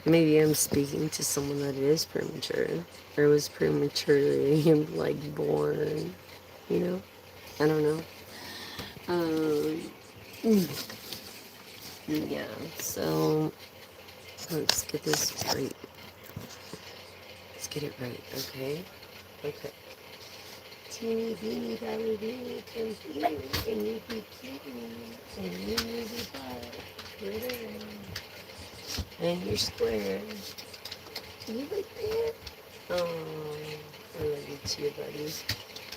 Maybe I'm speaking to someone that is premature, or was prematurely, like, born, you know? I don't know. Um, yeah, so let's get this right. Let's get it right, okay? Okay. Teeny beeny dolly beeny, come here, and you be cutie, and you be bad, and you're square. You like that? Oh, I love you too, buddy.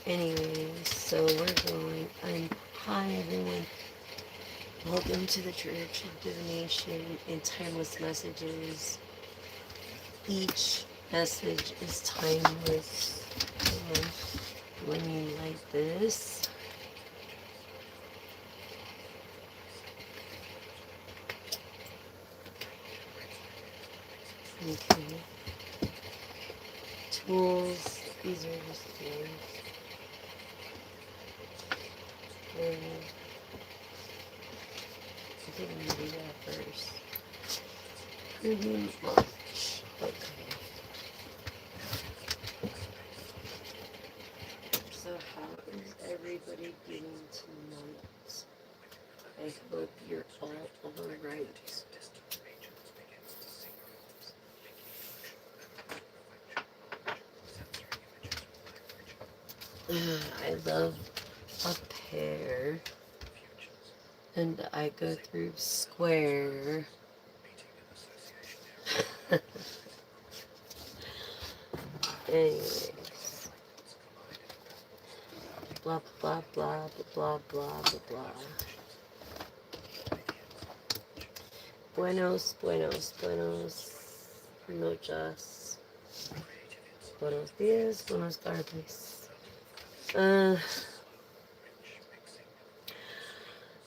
Anyways, so we're going. Hi everyone. Welcome to the Church of Divination and Timeless Messages. Each message is timeless. And when you like this, okay. Tools. These are just tools. And I think I'm gonna do that first. Pretty much. Okay. So how is everybody getting tonight? I hope you're all alright. I love a pair, and I go through square. Anyways, blah blah blah blah blah blah blah. Buenos, buenos, buenos noches. Buenos días, buenos tardes.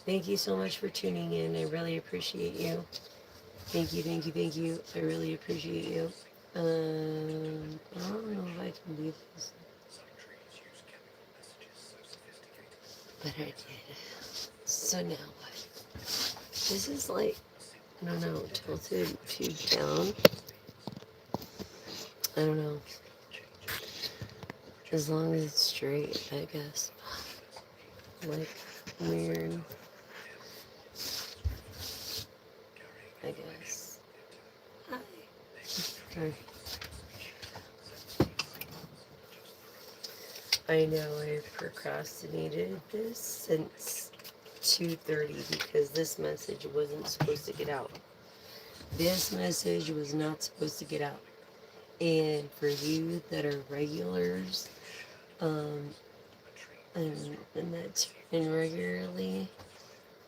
Thank you so much for tuning in. I really appreciate you. Thank you, thank you, thank you. I really appreciate you. I don't know if I can do this, but I did. So now what? This is like, I don't know, tilted tube down. I don't know. As long as it's straight, I guess. Like, weird. I guess. Hi. Hi. I know I procrastinated this since 2:30 because this message wasn't supposed to get out. This message was not supposed to get out. And for you that are regulars, and that tune in regularly,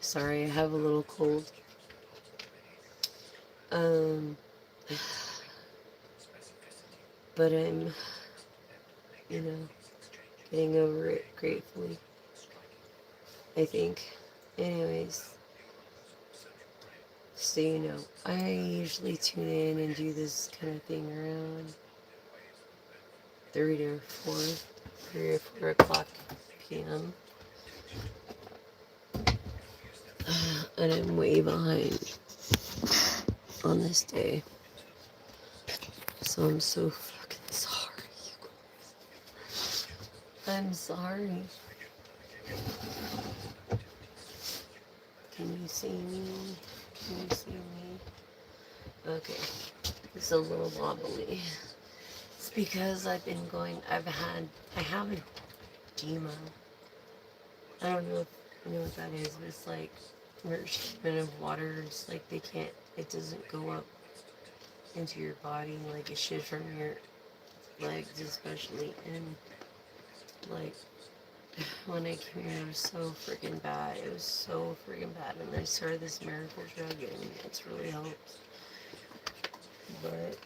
sorry, I have a little cold. But I'm, getting over it gratefully, I think. Anyways, so you know, I usually tune in and do this kind of thing around 3 or 4 o'clock p.m. And I'm way behind on this day. So I'm so fucking sorry. I'm sorry. Can you see me? Can you see me? Okay. It's a little wobbly. It's because I have edema. I don't know if you know what that is, but it's like nourishment of water. It's like it doesn't go up into your body like it should from your legs especially. And like when I came here, it was so freaking bad. It was so freaking bad. And I started this miracle drug and it's really helped. But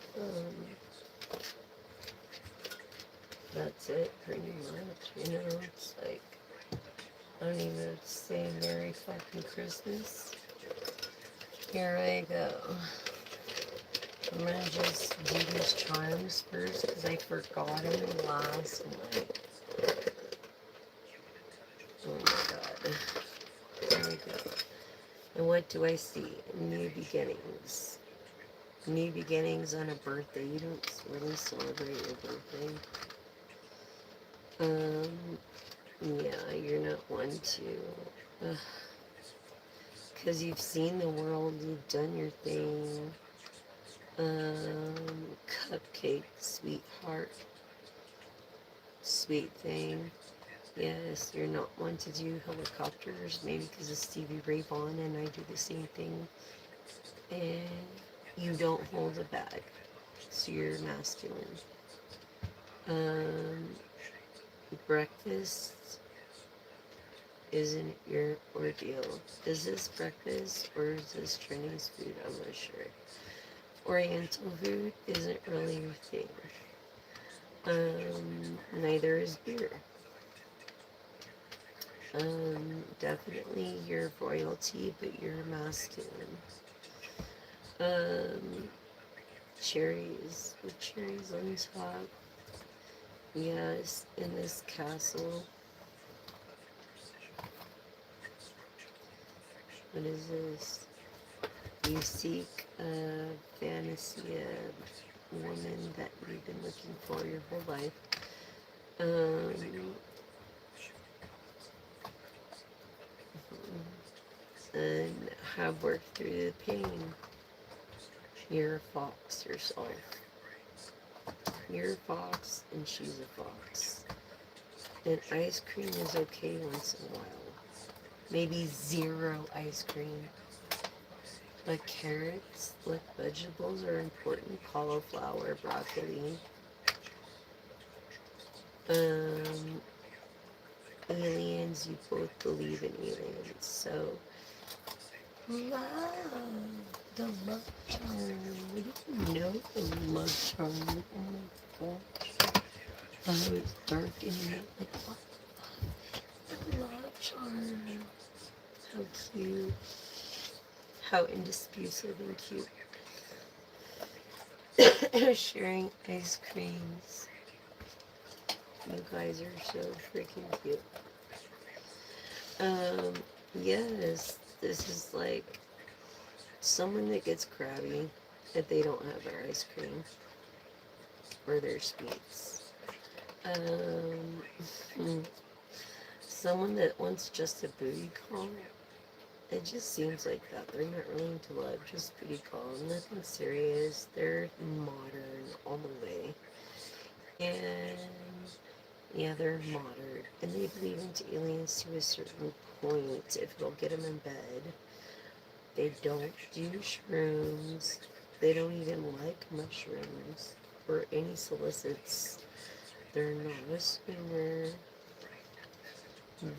that's it pretty much, you know. It's like I don't even have to say Merry fucking Christmas. Here I go. I'm gonna just do these charms first because I forgot them last night. Oh my god. There we go. And what do I see? New beginnings. New beginnings on a birthday. You don't really celebrate your birthday. Yeah, you're not one to. Because you've seen the world, you've done your thing. Cupcake, sweetheart, sweet thing. Yes, you're not one to do helicopters, maybe because of Stevie Ray Vaughan, and I do the same thing. And you don't hold a bag, so you're masculine. Um, breakfast isn't your ordeal. Is this breakfast or is this Chinese food? I'm not sure. Oriental food isn't really your thing. Neither is beer. Definitely you're royalty, but you're masculine. Um, cherries with cherries on top. Yes, in this castle. What is this? You seek a fantasy, a woman that you've been looking for your whole life. And have worked through the pain. You're a fox yourself. You're a fox and she's a fox. And ice cream is okay once in a while. Maybe zero ice cream. But carrots, like vegetables, are important. Cauliflower, broccoli. Aliens, you both believe in aliens. So, love, the love charm. We didn't know the love charm. Oh my gosh. Oh, it's dark in here. Like, what the love charm? How cute. How indisputable and cute. Sharing ice creams. You guys are so freaking cute. Yes, this is like someone that gets crabby if they don't have their ice cream or their sweets. Someone that wants just a booty call. It just seems like that. They're not really into love, just booty call. Nothing serious. They're modern all the way. And yeah, they're modern. And they believe into aliens to a certain point if it'll get them in bed. They don't do shrooms. They don't even like mushrooms or any solicits. They're not a swimmer.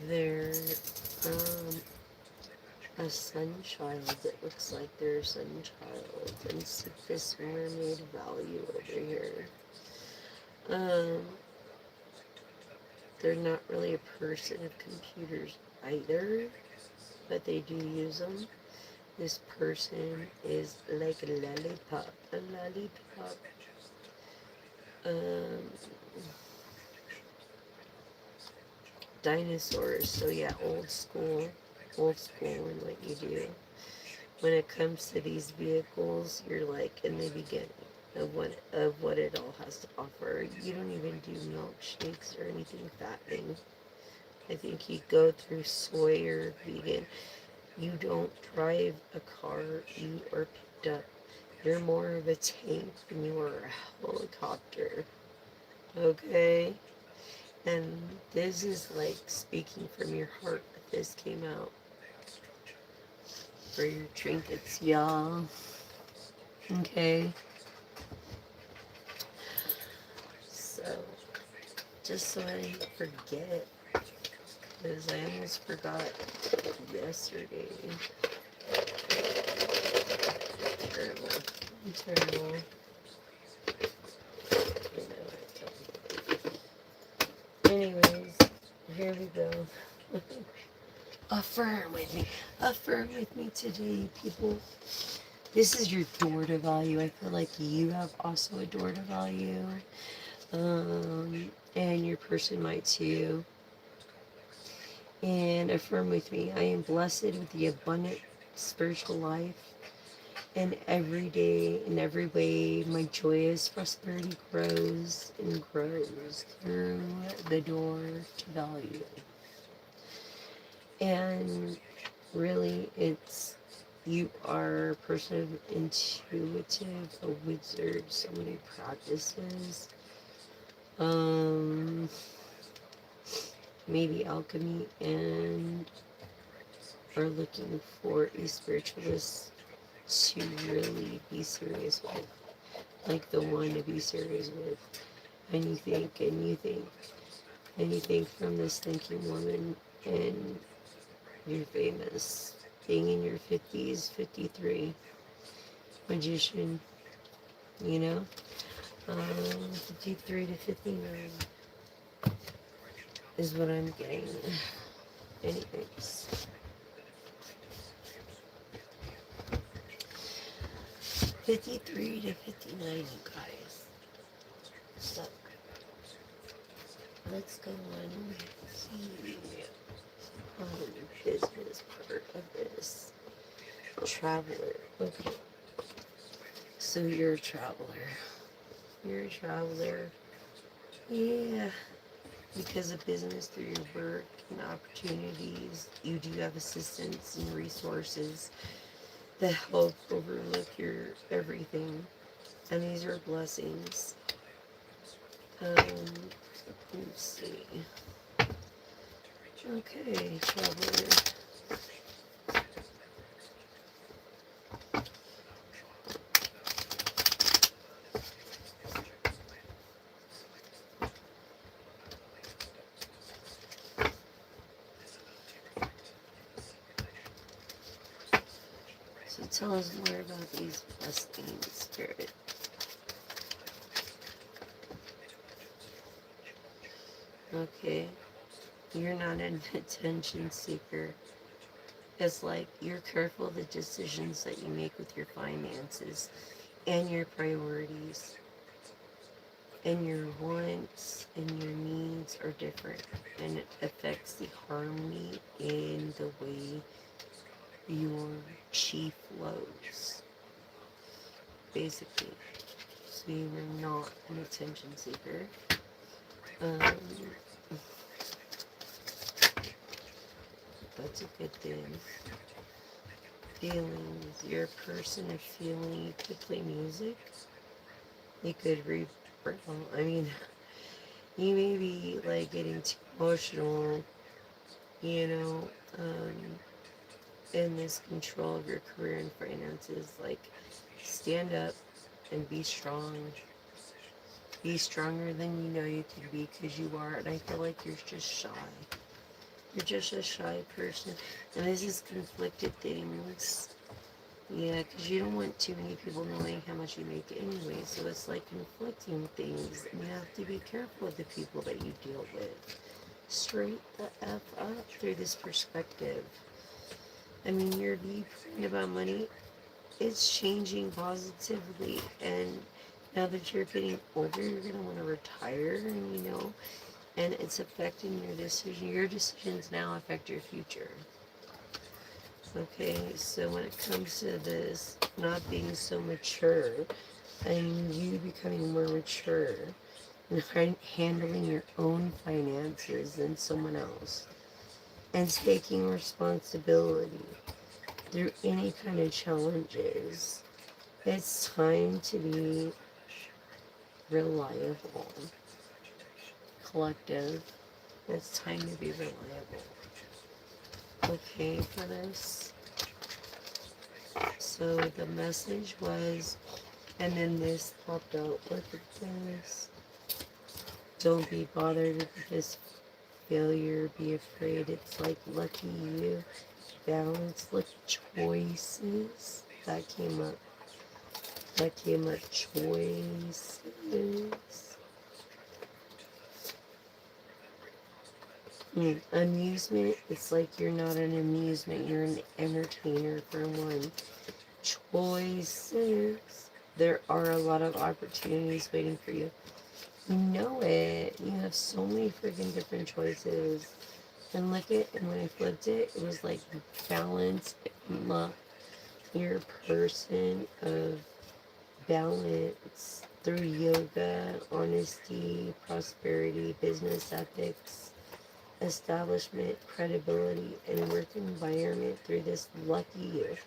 They're a sun child that looks like they're a sun child. And see this mermaid value over here. They're not really a person of computers either, but they do use them. This person is like a lollipop. A lollipop. Dinosaurs. So yeah, old school in what you do. When it comes to these vehicles, you're like in the beginning of what it all has to offer. You don't even do milkshakes or anything fattening. I think you go through soy or vegan. You don't drive a car, you are picked up. You're more of a tank than you are a helicopter. Okay? And this is like speaking from your heart if this came out. For your trinkets, y'all. Okay? So, just so I didn't forget, because I almost forgot yesterday. Terrible. Terrible. Anyways, here we go. Affirm with me. Affirm with me today, people. This is your door to value. I feel like you have also a door to value. And your person might too. And affirm with me. I am blessed with the abundant spiritual life And every day, in every way, my joyous prosperity grows and grows through the door to value. And really, it's you are a person of intuitive, a wizard, someone who practices um, maybe alchemy and are looking for a spiritualist to really be serious with, like the one to be serious with. And you think, and you think, and you think from this thinking woman, and you're famous. Being in your 50s, 53, magician, you know? 53 to 59 is what I'm getting. Anyways. 53 to 59, you guys. So, let's go on and see the business part of this. Traveler. Okay. So you're a traveler. You're a traveler. Yeah. Because of business through your work and opportunities, you do have assistance and resources that help overlook your everything. And these are blessings. Let's see. Okay, traveler. So tell us more about these blessings, Spirit. Okay, you're not an attention seeker. It's like you're careful of the decisions that you make with your finances and your priorities. And your wants and your needs are different. And it affects the harmony in the way your chi flows. Basically. So you are not an attention seeker. That's a good thing. Feelings. You're a person of feeling. You could play music. You could read. I mean, you may be like getting too emotional, you know, in this control of your career and finances. Like, stand up and be strong. Be stronger than you know you can be, because you are. And I feel like you're just shy. You're just a shy person. And this is conflicted things. Yeah, because you don't want too many people knowing how much you make anyway. So it's like conflicting things. And you have to be careful with the people that you deal with. Straight the F up through this perspective. I mean, your viewpoint about money, it's changing positively. And now that you're getting older, you're going to want to retire, and you know, and it's affecting your decision. Your decisions now affect your future. Okay, so when it comes to this not being so mature, and you becoming more mature and handling your own finances than someone else, and taking responsibility through any kind of challenges, it's time to be reliable. Collective, it's time to be reliable. Okay, for this. So the message was, and then this popped out. Look at this. Don't be bothered with this failure. Be afraid. It's like lucky you. Balance. Look, choices. That came up. That came up. Choices. Amusement, it's like you're not an amusement, you're an entertainer for one. Choices, there are a lot of opportunities waiting for you. You know it. You have so many freaking different choices. And look at, and when I flipped it, it was like balance, luck, You're a person of balance through yoga, honesty, prosperity, business ethics, establishment, credibility, and work environment through this lucky year.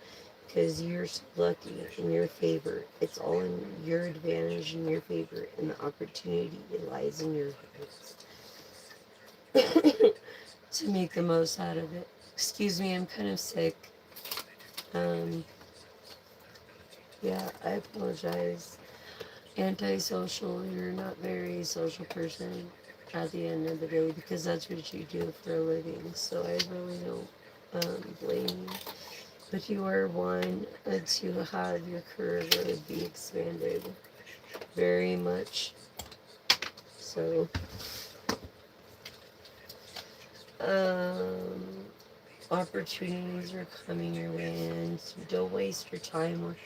Because you're so lucky in your favor. It's all in your advantage, in your favor, and the opportunity lies in your hands to make the most out of it. Excuse me, I'm kind of sick. Um, yeah, I apologize. Antisocial, you're not very social person at the end of the day because that's what you do for a living. So I really don't blame you. But you are one to have your career really be expanded very much. So, um, opportunities are coming your way, and so don't waste your time or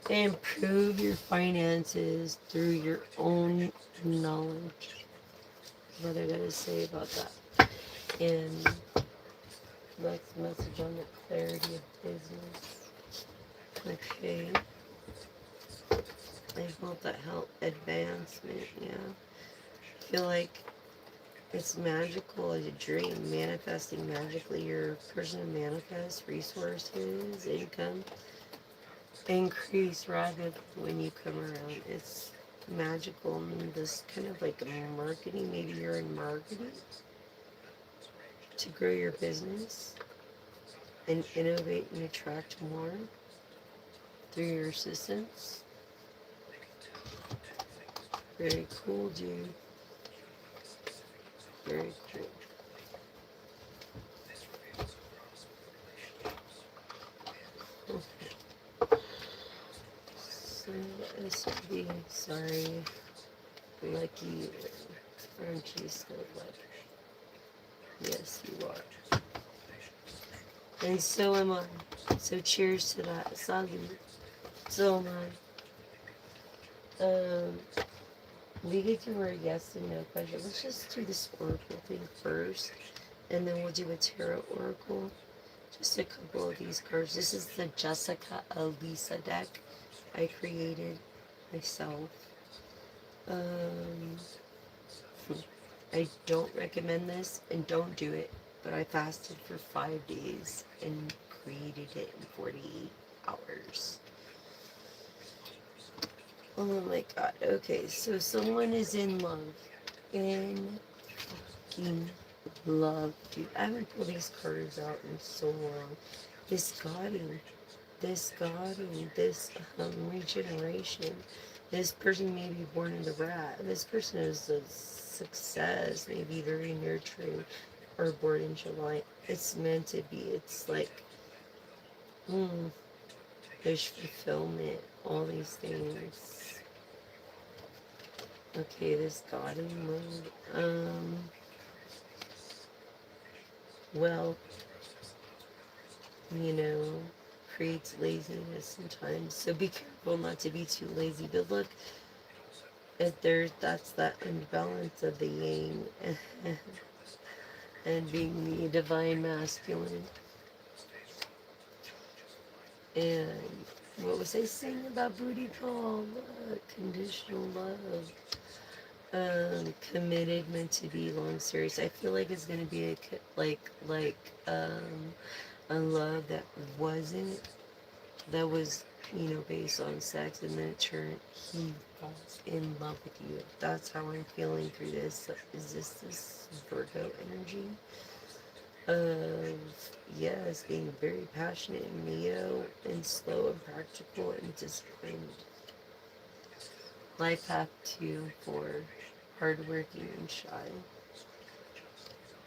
improve your finances through your own knowledge. What I gotta say about that. And that's the message on the clarity of business. Okay. I want that help advancement, yeah. I feel like it's magical as a dream, manifesting magically. You're a person to manifest resources, income, increase rapidly when you come around. It's magical and this kind of like marketing. Maybe you're in marketing to grow your business and innovate and attract more through your assistants. Very cool, dude. Very cool. So, SB, sorry. Lucky, aren't you so lucky? Yes, you are. And so am I. So cheers to that. Salud. So am I. We get to our yes and no question. Let's just do this oracle thing first. And then we'll do a tarot oracle. Just a couple of these cards. This is the Jessica Elisa deck I created myself. Um, I don't recommend this and don't do it, but I fasted for 5 days and created it in 48 hours. Oh my god. Okay, so someone is in love. In fucking love, dude. I haven't pulled these cards out in so long. This guarding, this regeneration. This person may be born in the rat. This person is a success, maybe very nurturing, or born in July. It's meant to be. It's like, there's fulfillment, all these things. Okay, this guarding mode. Well, you know, creates laziness sometimes. So be careful not to be too lazy. But look, if that's that imbalance of the yang and being the divine masculine. And what was I saying about booty call? Conditional love. Committed, meant to be, long, serious. I feel like it's gonna be a love that wasn't, that was, based on sex, and then it turned, he falls in love with you. That's how I'm feeling through this. Is this Virgo energy? Of, yes, being very passionate and Neo, and slow and practical and disciplined. Life path 2 for hardworking and shy.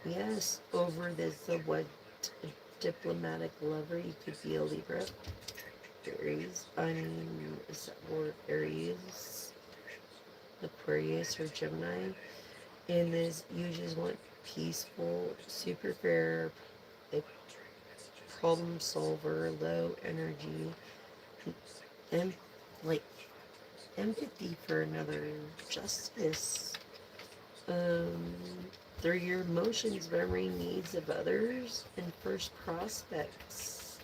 Yes, over this, what diplomatic lover, you could be a Libra, Aries, or Aries, Aquarius, or Gemini. In this, you just want peaceful, super fair, a problem solver, low energy, and like empathy for another, justice, through your emotions, memory, needs of others, and first prospects.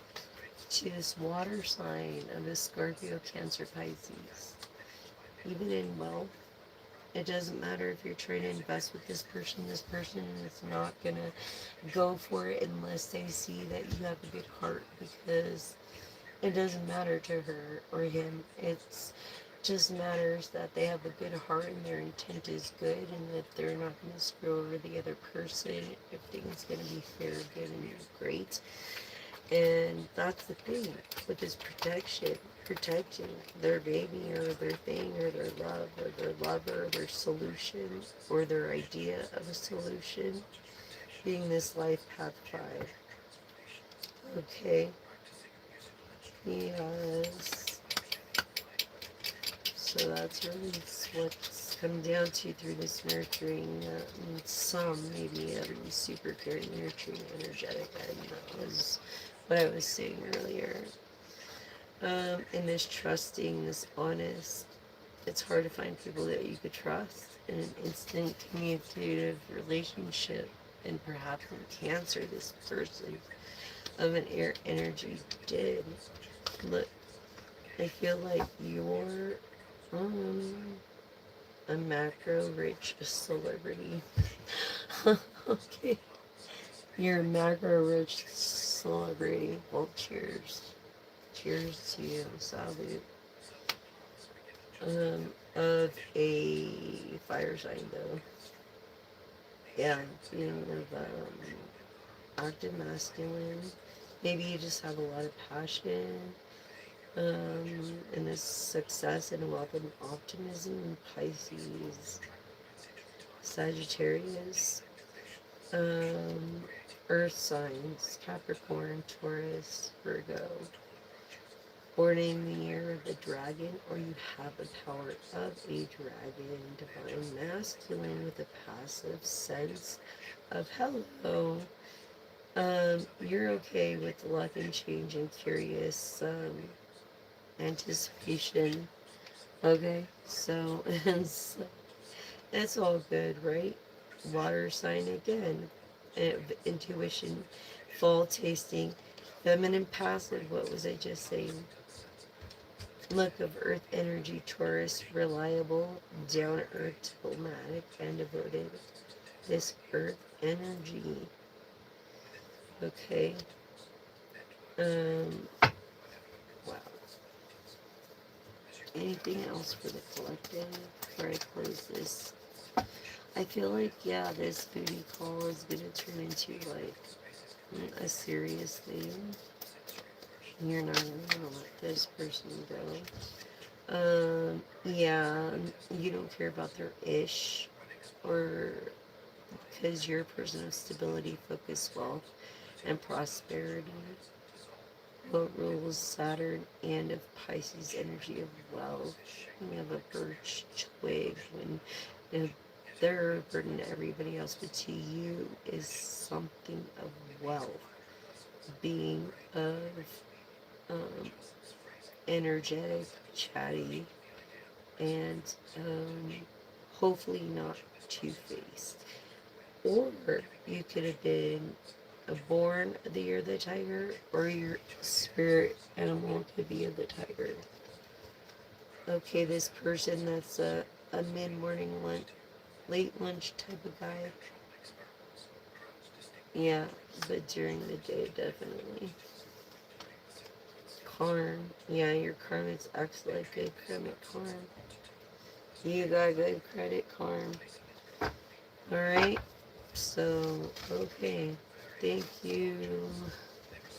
to this water sign of a Scorpio, Cancer, Pisces. Even in wealth, it doesn't matter if you're trying to invest with this person is not going to go for it unless they see that you have a good heart, because it doesn't matter to her or him. It's just matters that they have a good heart and their intent is good, and that they're not going to screw over the other person. Everything's going to be fair, good, and great. And that's the thing with this protection. Protecting their baby or their thing or their love or their lover or their solution or their idea of a solution, being this life path 5. Okay. Yes. So that's really what's come down to through this nurturing. Some maybe super caring, nurturing, energetic. That was what I was saying earlier. And this trusting, this honest. It's hard to find people that you could trust in an instant communicative relationship. And perhaps in Cancer, this person of an air energy did. Look, I feel like you're a macro rich celebrity. Okay. You're a macro rich celebrity. Well, cheers. Cheers to you. Salute. Of a fire sign, though. Yeah, being of active masculine. Maybe you just have a lot of passion, and this success and wealth and optimism in Pisces. Sagittarius, earth signs, Capricorn, Taurus, Virgo. Born in the year of the dragon, or you have the power of a dragon, divine masculine with a passive sense of hello. You're okay with luck and change and curious anticipation. Okay, so it's all good, right? Water sign again, intuition, fall tasting, feminine passive. What was I just saying? Look of earth energy, Taurus, reliable, down to earth, diplomatic, and devoted. This earth energy. Okay. Wow. Anything else for the collective before I close this? I feel like, yeah, this booty call is going to turn into, like, a serious thing. You're not going to let this person go. Yeah, you don't care about their ish, or because you're a person of stability, focus, wealth, and prosperity. What rules Saturn and of Pisces energy of wealth? You have a birch twig when they're a burden to everybody else, but to you is something of wealth, being of energetic, chatty, and hopefully not two-faced. Or you could have been born the year of the tiger, or your spirit animal could be of the tiger. Okay, this person that's a mid-morning lunch, late lunch type of guy. Yeah, but during the day, definitely. Karm. Yeah, your karma's excellent. Good karmic karm. You got good credit, Karm. Alright, so, okay. Thank you,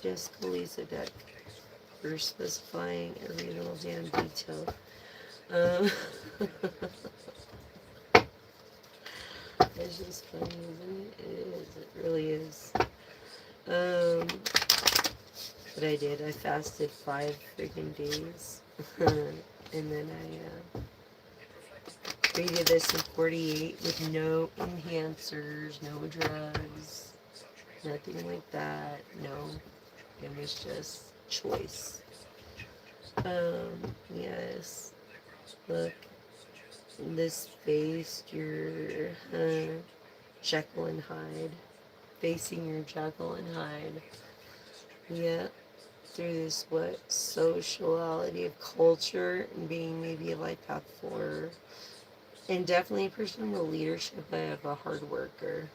Jessica Lisa Deck, for specifying every little damn detail. It's just funny, isn't it? It is. It really is. But I did. I fasted 5 freaking days. And then I created this in 48 with no enhancers, no drugs, nothing like that. No. It was just choice. Yes. Look. This face, your Jekyll and Hyde. Facing your Jekyll and Hyde. Yeah. through this, what, sociality of culture and being maybe a life path 4. And definitely a person with leadership of a hard worker.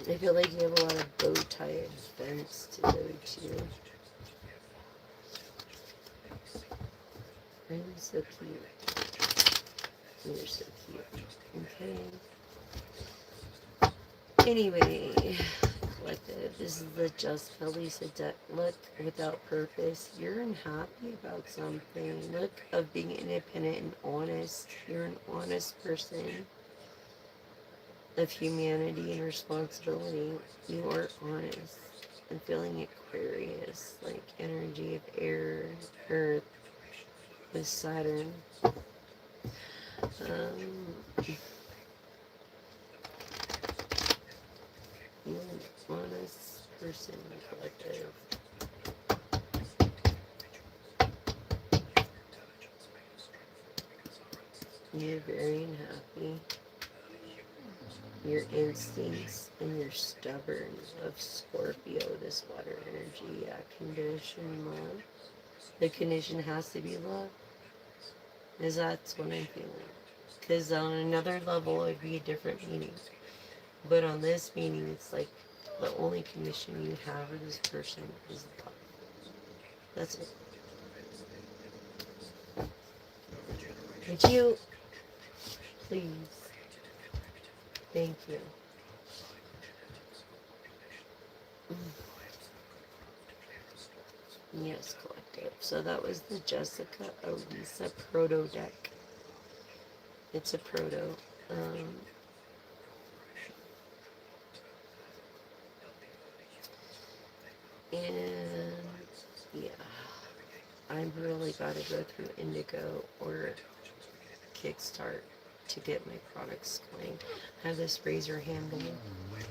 I feel like you have a lot of bow tie events to go to. I'm so cute. You're so cute. Okay. Anyway, collective. This is the Just Felisa deck. Look, without purpose. You're unhappy about something. Look, of being independent and honest. You're an honest person. Of humanity and responsibility. You are honest. I'm feeling Aquarius, like energy of air, earth, with Saturn. You're an honest person, collective. You're very unhappy. Your instincts and you're stubborn of Scorpio, this water energy. Yeah, condition love. The condition has to be love. Because that's what I'm feeling. Because on another level, it would be a different meaning. But on this meaning, it's like the only condition you have for this person is love. That's it. Would you please? Thank you. Yes, collective. So that was the Jessica Elisa proto deck. It's a proto. And yeah, I really got to go through Indigo or Kickstart to get my products going. I have this razor handle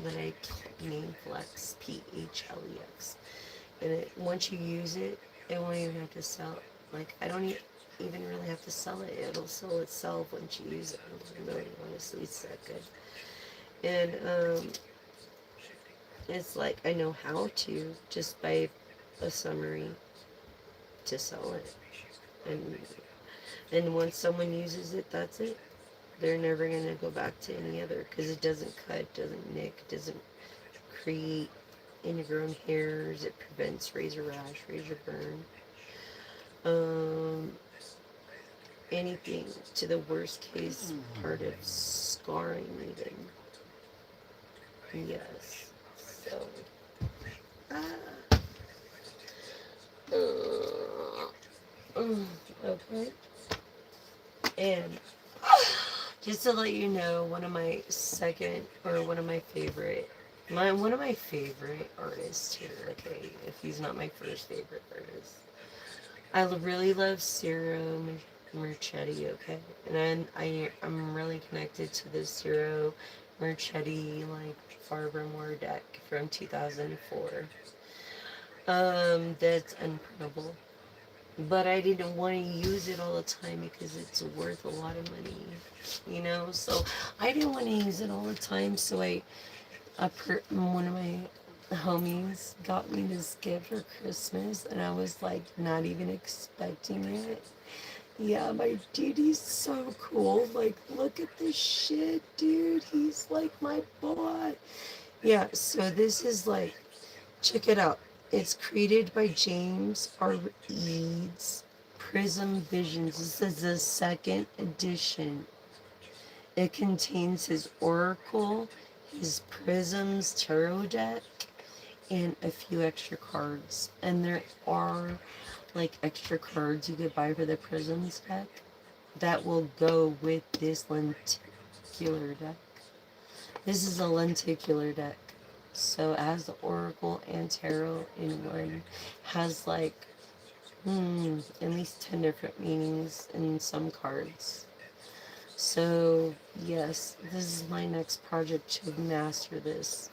that I name Flex, Phlex. And once you use it, it won't even have to sell. Like, I don't even really have to sell it. It'll sell itself once you use it. Really, honestly, it's that good. And it's like I know how to just by a summary to sell it. And once someone uses it, that's it. They're never going to go back to any other because it doesn't cut, doesn't nick, doesn't create ingrown hairs. It prevents razor rash, razor burn. Anything to the worst case part of scarring even. Yes. So. Okay. And just to let you know, one of my favorite artists here, okay, if he's not my first favorite artist. I really love Ciro Merchetti, okay? And I'm really connected to the Ciro Merchetti, like, Farbermore deck from 2004. That's unprintable. But I didn't want to use it all the time because it's worth a lot of money, you know? So I didn't want to use it all the time, so one of my homies got me this gift for Christmas, and I was like not even expecting it. Yeah, my dude, he's so cool. Like, look at this shit, dude. He's like my boy. Yeah, so this is like, check it out. It's created by James R. Eads, Prism Visions. This is the second edition. It contains his Oracle, his Prisms Tarot deck, and a few extra cards. And there are like extra cards you could buy for the Prisms deck that will go with this lenticular deck. This is a lenticular deck. So it has the Oracle and Tarot in one. Has like at least 10 different meanings in some cards. So yes, this is my next project to master this.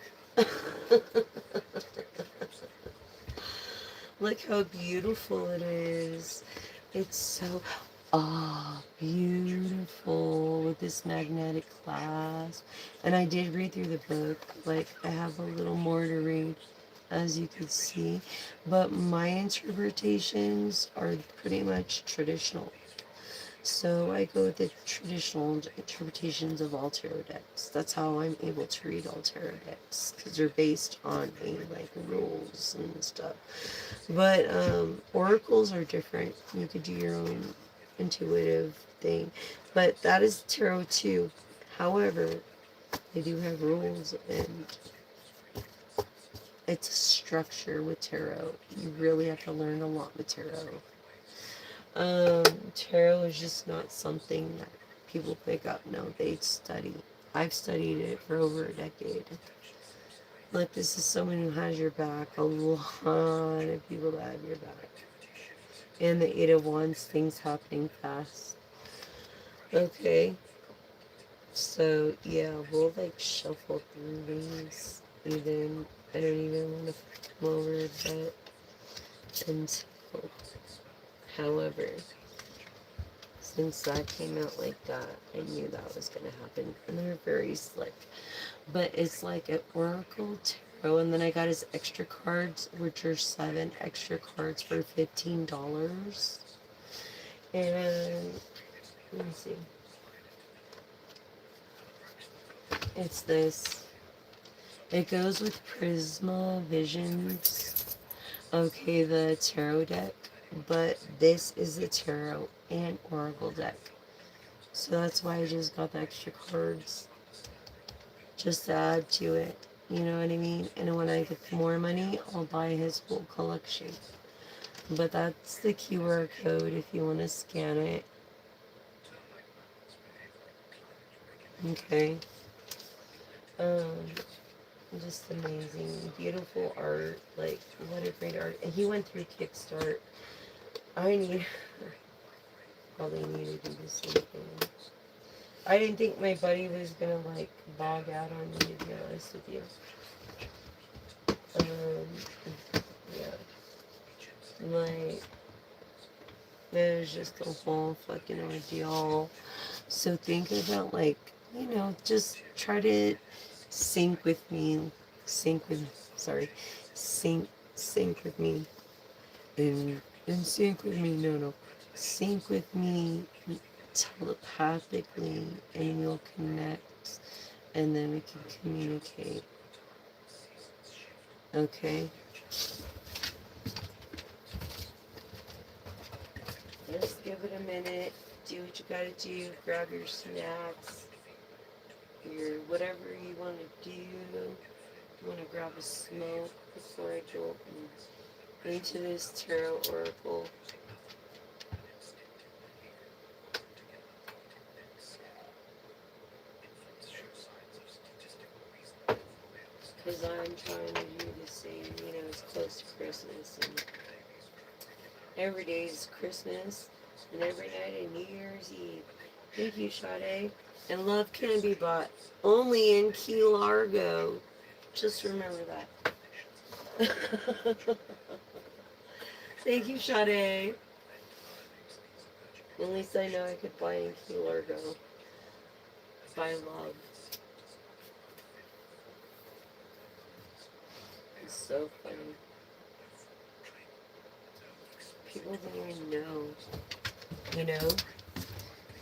Look how beautiful it is. It's so... Ah, beautiful with this magnetic clasp. And I did read through the book. Like, I have a little more to read, as you can see. But my interpretations are pretty much traditional. So I go with the traditional interpretations of all tarot decks. That's how I'm able to read all tarot decks, because they're based on a like rules and stuff. But oracles are different. You could do your own intuitive thing, but that is tarot too. However, they do have rules, and it's a structure with tarot. You really have to learn a lot with tarot. Tarot is just not something that people pick up. No, they study. I've studied it for over a decade. Like, this is someone who has your back. A lot of people that have your back. And the Eight of Wands, things happening fast. Okay. So, yeah, we'll, like, shuffle through these. And then I don't even want to come over that until, however, since that came out like that, I knew that was going to happen. And they're very slick. But it's like an Oracle Tarot. And then I got his extra cards, which are 7 extra cards for $15. And let me see. It's this. It goes with Prisma Visions. Okay, the tarot deck. But this is the tarot and Oracle deck. So that's why I just got the extra cards. Just to add to it. You know what I mean? And when I get more money, I'll buy his whole collection. But that's the QR code if you want to scan it. Okay. Just amazing. Beautiful art. Like, what a great art. And he went through Kickstart. I probably need to do the same thing. I didn't think my buddy was gonna, like, bog out on me, to be honest with you. Yeah. Like, it was just a whole fucking ordeal. So think about, like, you know, just try to sync with me. Sync with, sorry. Sync with me. And sync with me. No. Sync with me telepathically, and you'll connect, and then we can communicate. Okay? Just give it a minute. Do what you gotta do. Grab your snacks. Your whatever you want to do. You want to grab a smoke before I go into this tarot oracle. Because I'm trying to do the same, you know, it's close to Christmas, and every day is Christmas, and every night is New Year's Eve. Thank you, Sade. And love can be bought only in Key Largo. Just remember that. Thank you, Sade. At least I know I could buy in Key Largo. Buy love. It's so funny. People don't even know, you know?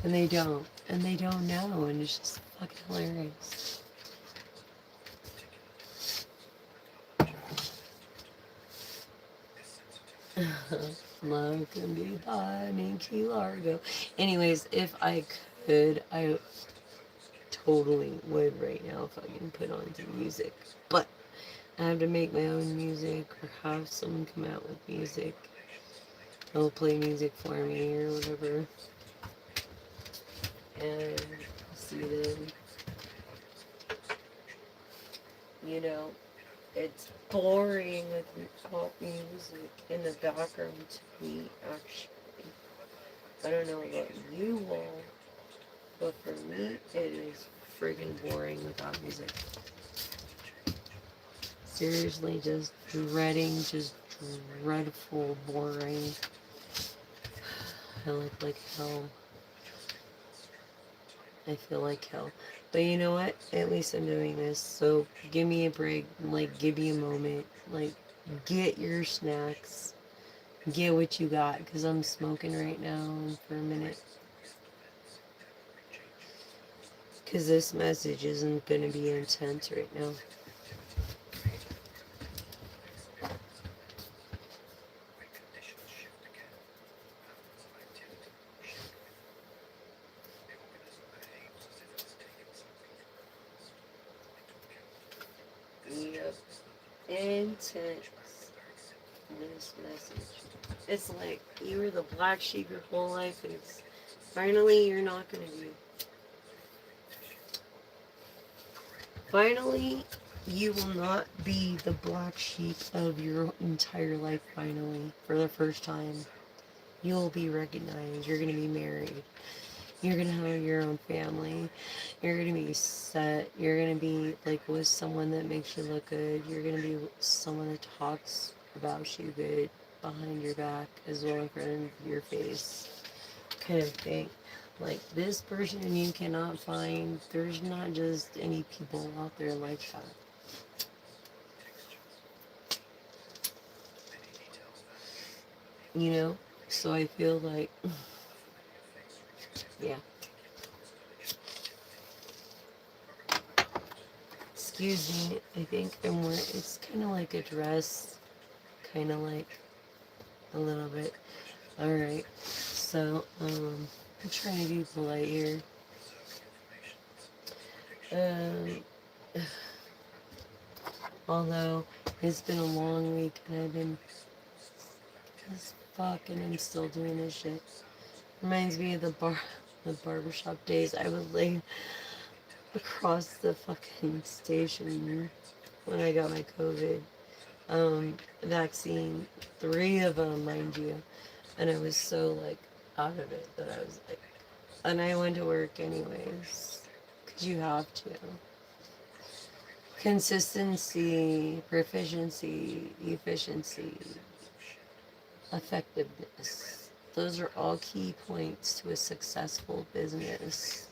And they don't. And they don't know. And it's just fucking hilarious. Love can be bought in Key Largo. Anyways, if I could, I totally would right now if I can put on some music. But I have to make my own music or have someone come out with music. They'll play music for me or whatever. And see them. You know, it's boring with pop music in the background to me, actually. I don't know about you all, but for me, it is friggin' boring without music. Seriously, just dreadful, boring. I look like hell. I feel like hell. But you know what? At least I'm doing this. So give me a break. Like, give me a moment. Like, get your snacks. Get what you got. Because I'm smoking right now for a minute. Because this message isn't going to be intense right now. Yep. Intense. This message. It's like you were the black sheep your whole life, and it's finally you're not going to be. Finally, you will not be the black sheep of your entire life, finally, for the first time. You'll be recognized. You're going to be married. You're going to have your own family. You're going to be set. You're going to be like with someone that makes you look good. You're going to be someone that talks about you good behind your back as well in front of your face, kind of thing. Like this person you cannot find. There's not just any people out there like that. You know? So I feel like, yeah. Excuse me, I think I'm wearing, it's kind of like a dress, kind of like a little bit. Alright, so, I'm trying to be polite here. Um, although it's been a long week and I've been as fuck and I'm still doing this shit. Reminds me of the barbershop days. I would lay across the fucking station when I got my COVID vaccine. 3 of them, mind you. And I was so, like, out of it that I was like, and I went to work anyways. Because you have to. Consistency, proficiency, efficiency, effectiveness. Those are all key points to a successful business.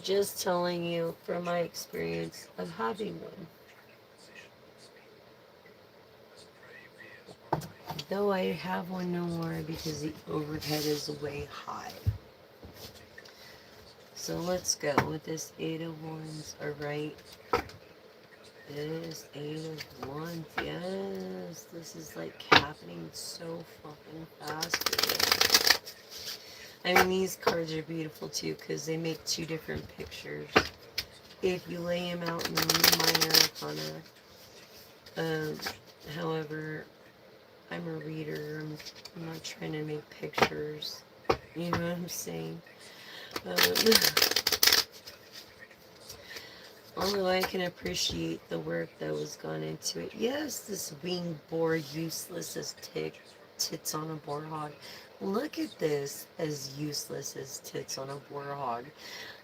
Just telling you from my experience of having one. Though I have one no more because the overhead is way high. So let's go with this 8 of Wands. Alright. This 8 of Wands. Yes. This is like happening so fucking fast. I mean, these cards are beautiful too because they make 2 different pictures. If you lay them out in the minor arcana. However, I'm a reader. I'm not trying to make pictures. You know what I'm saying? Although I can appreciate the work that was gone into it. Yes, this winged boar, useless as tits on a boar hog. Look at this as useless as tits on a boar hog.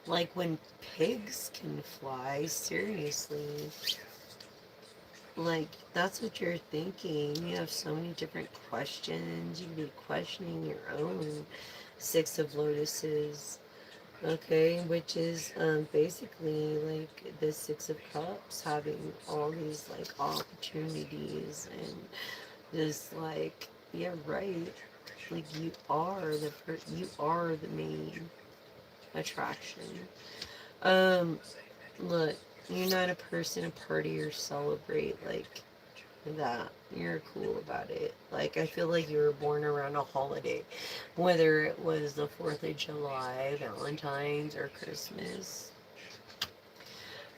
Like when pigs can fly, seriously. Like, that's what you're thinking. You have so many different questions. You can be questioning your own 6 of Lotuses. Okay, which is basically like the 6 of Cups, having all these like opportunities and just like, yeah, right. Like you are the main attraction. Um, Look, you're not a person to party or celebrate like that. You're cool about it. Like, I feel like you were born around a holiday, whether it was the 4th of July, Valentine's, or Christmas.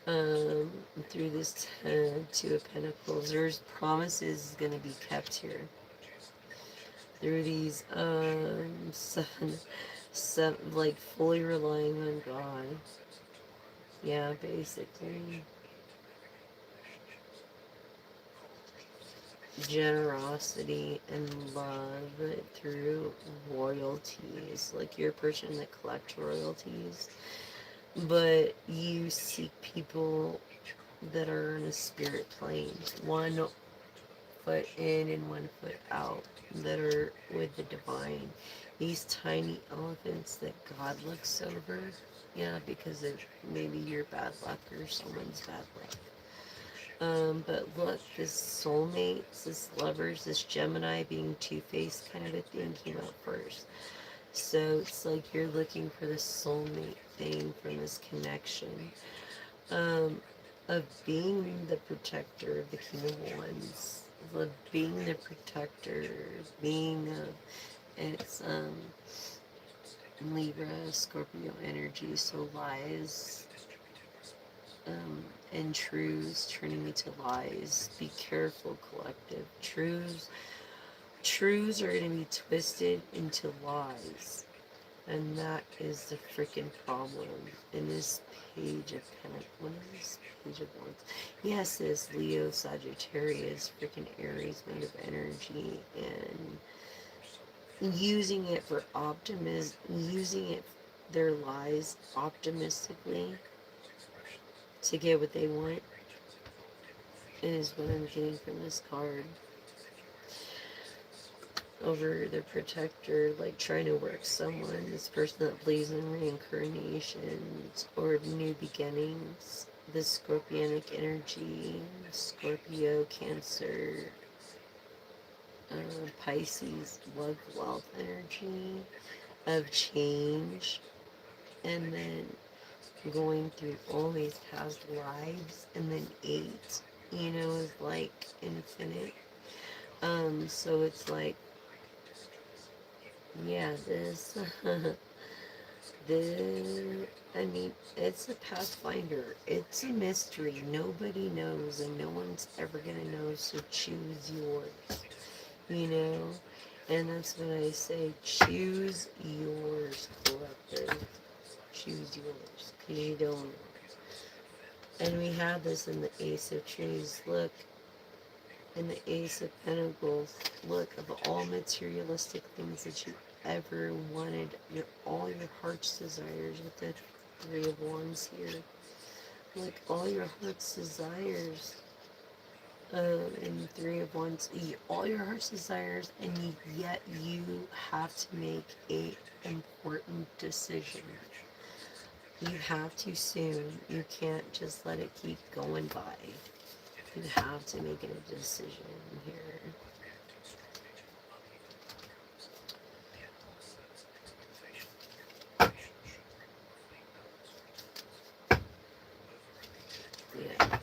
Um, Through this 2 of Pentacles, there's promises going to be kept here. Through these, like, fully relying on God. Yeah, basically. Generosity and love through royalties. Like, you're a person that collects royalties, but you seek people that are in a spirit plane. One foot in and 1 foot out that are with the divine. These tiny elephants that God looks over. Yeah, because of maybe your bad luck or someone's bad luck. But look, this soulmates, this lovers, this Gemini being two-faced kind of a thing came out first. So it's like you're looking for the soulmate thing from this connection. Of being the protector of the King of Wands, of being the protector, being it's Libra, Scorpio energy, so lies and truths turning into lies. Be careful, collective. Truths are going to be twisted into lies. And that is the freaking problem in this page of Pentacles. What is this page of Wands? Yes, this Leo, Sagittarius, freaking Aries mode of energy, and using it for optimism, using it, their lies optimistically to get what they want is what I'm getting from this card. Over the protector, like trying to work someone, this person that believes in reincarnations or new beginnings, the scorpionic energy, Scorpio, Cancer, Pisces, love, wealth energy of change, and then going through all these past lives, and then 8, is like infinite. So it's like, yeah, this, I mean, it's a pathfinder. It's a mystery. Nobody knows, and no one's ever gonna know, so choose yours, you know? And that's what I say, choose yours, collective. Choose yours, because you don't know. And we have this in the Ace of Trees. Look, in the Ace of Pentacles, look, of all materialistic things that you ever wanted, all your heart's desires with the Three of Wands here. Like all your heart's desires, and Three of Wands, all your heart's desires, and yet you have to make a important decision. You have to soon. You can't just let it keep going by. You have to make a decision here. Yeah.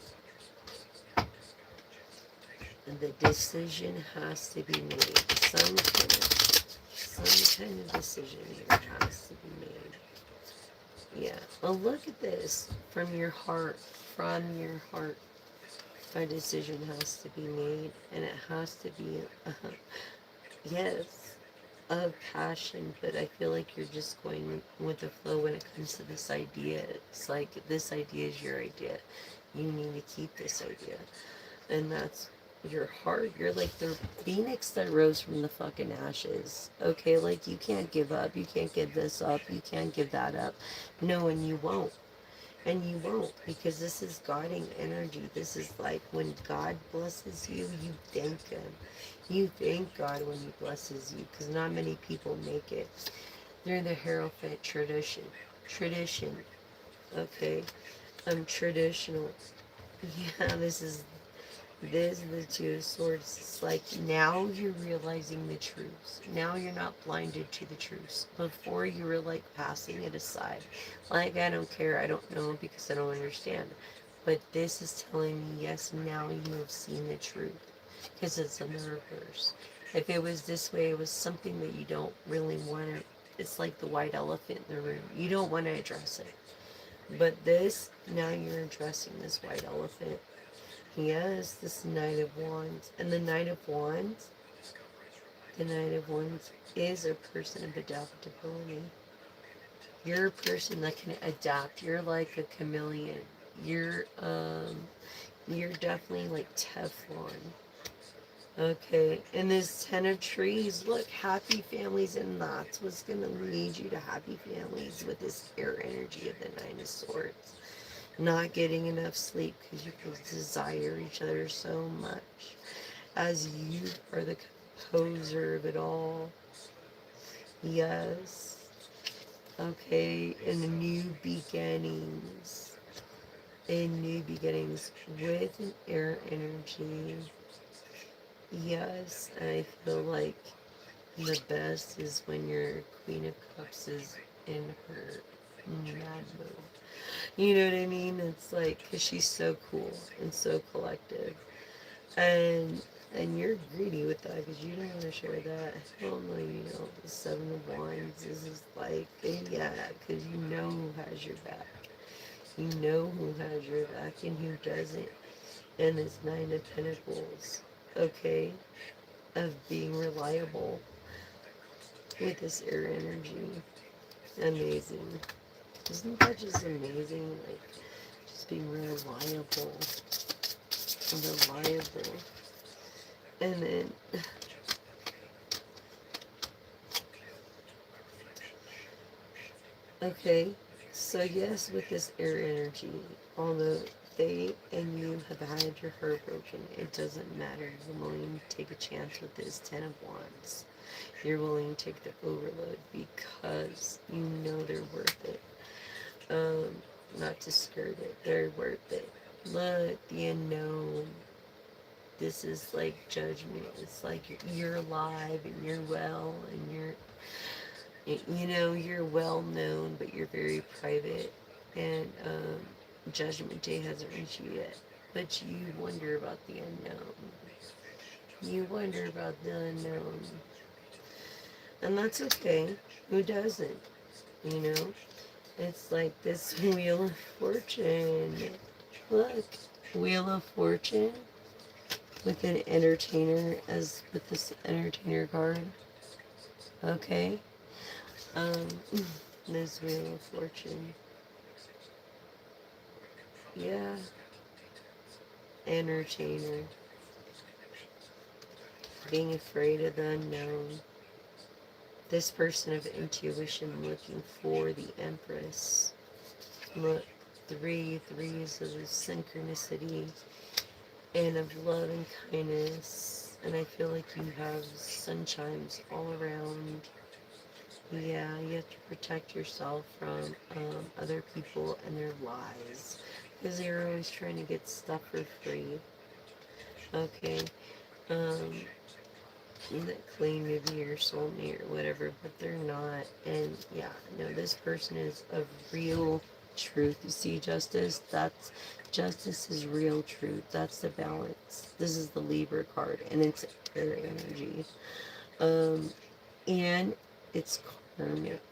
And the decision has to be made. Some kind of decision here has to be made. Yeah. Well, look at this. From your heart. A decision has to be made, and it has to be, yes, of passion, but I feel like you're just going with the flow when it comes to this idea. It's like, this idea is your idea. You need to keep this idea. And that's your heart. You're like the phoenix that rose from the fucking ashes. Okay, like you can't give up. You can't give this up. You can't give that up. No, and you won't. And you won't, because this is guiding energy. This is like when God blesses you, you thank Him. You thank God when He blesses you, because not many people make it. They're the Hierophant tradition. Tradition. Okay? Traditional. Yeah, this is the Two of Swords. It's like now you're realizing the truths. Now you're not blinded to the truths. Before you were like passing it aside. Like, I don't care, I don't know, because I don't understand. But this is telling me, yes, now you have seen the truth. Because it's in the reverse. If it was this way, it was something that you don't really want to. It's like the white elephant in the room. You don't want to address it. But this, now you're addressing this white elephant. Yes, this Knight of Wands. And the Knight of Wands is a person of adaptability. You're a person that can adapt. You're like a chameleon. You're definitely like Teflon. Okay, and this Ten of Trees, look, happy families, and that's what's going to lead you to happy families with this air energy of the Nine of Swords. Not getting enough sleep because you desire each other so much. as you are the composer of it all. Yes. Okay, in new beginnings. In new beginnings with an air energy. Yes, and I feel like the best is when your Queen of Cups is in her mad mode. You know what I mean? It's like, because she's so cool and so collective. And you're greedy with that because you don't want to share that. Hell no, you know, the Seven of Wands is like, yeah, because you know who has your back. You know who has your back and who doesn't. And it's Nine of Pentacles, okay, of being reliable with this air energy. Amazing. Isn't that just amazing? Like, just being reliable. Reliable. And then, okay, so yes, with this air energy, although they and you have had your heart broken, it doesn't matter. You're willing to take a chance with this Ten of Wands. You're willing to take the overload because you know they're worth it. Not to skirt it, they're worth it. Look, the unknown. This is like judgment. It's like you're alive and you're well and you know, you're well known, but you're very private. And Judgment Day hasn't reached you yet. But you wonder about the unknown. You wonder about the unknown. And that's okay. Who doesn't? You know? It's like this Wheel of Fortune. Look, Wheel of Fortune with an entertainer as with this entertainer card. Okay. Um, this Wheel of Fortune. Yeah. Entertainer. Being afraid of the unknown. This person of intuition looking for the Empress. Look, threes of synchronicity and of love and kindness. And I feel like you have sunshines all around. Yeah, you have to protect yourself from other people and their lies. Because they're always trying to get stuff for free. Okay. Um, that claim to be your soulmate or whatever, but they're not. And yeah, no, this person is of real truth. You see, justice is real truth. That's the balance. This is the Libra card, and it's air energy. And it's karmic.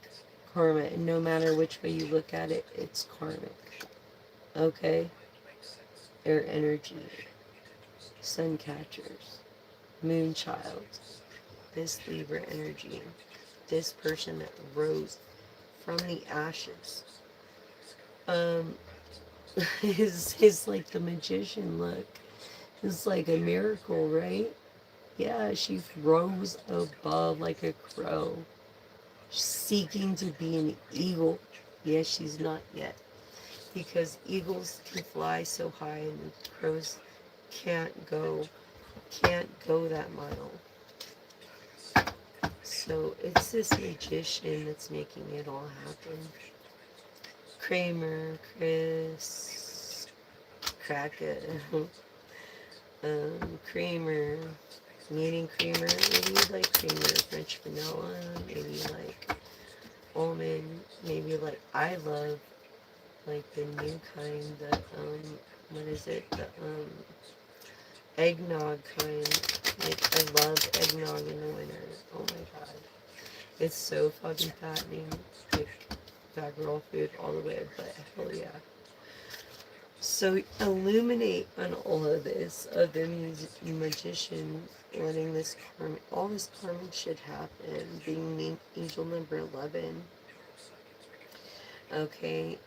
Karma, and no matter which way you look at it, it's karmic. Okay? Air energy. Sun catchers. Moon child. This Libra energy. This person that rose from the ashes. Is like the magician look. It's like a miracle, right? Yeah, she rose above like a crow, seeking to be an eagle. Yes, she's not yet. Because eagles can fly so high and crows can't go that mile. So it's this magician that's making it all happen. Kramer, Chris, Kraken, Kramer, meeting Kramer. Maybe you like Kramer, French vanilla. Maybe you like almond. Maybe like I love like the new kind, the what is it? The eggnog kind. Like I love eggnog in the winter. Oh my god, it's so fucking fattening. Like that girl food all the way, but hell yeah. So illuminate on all of this, of the magician letting this karma, all this karma shit happen, being angel number 11. Okay,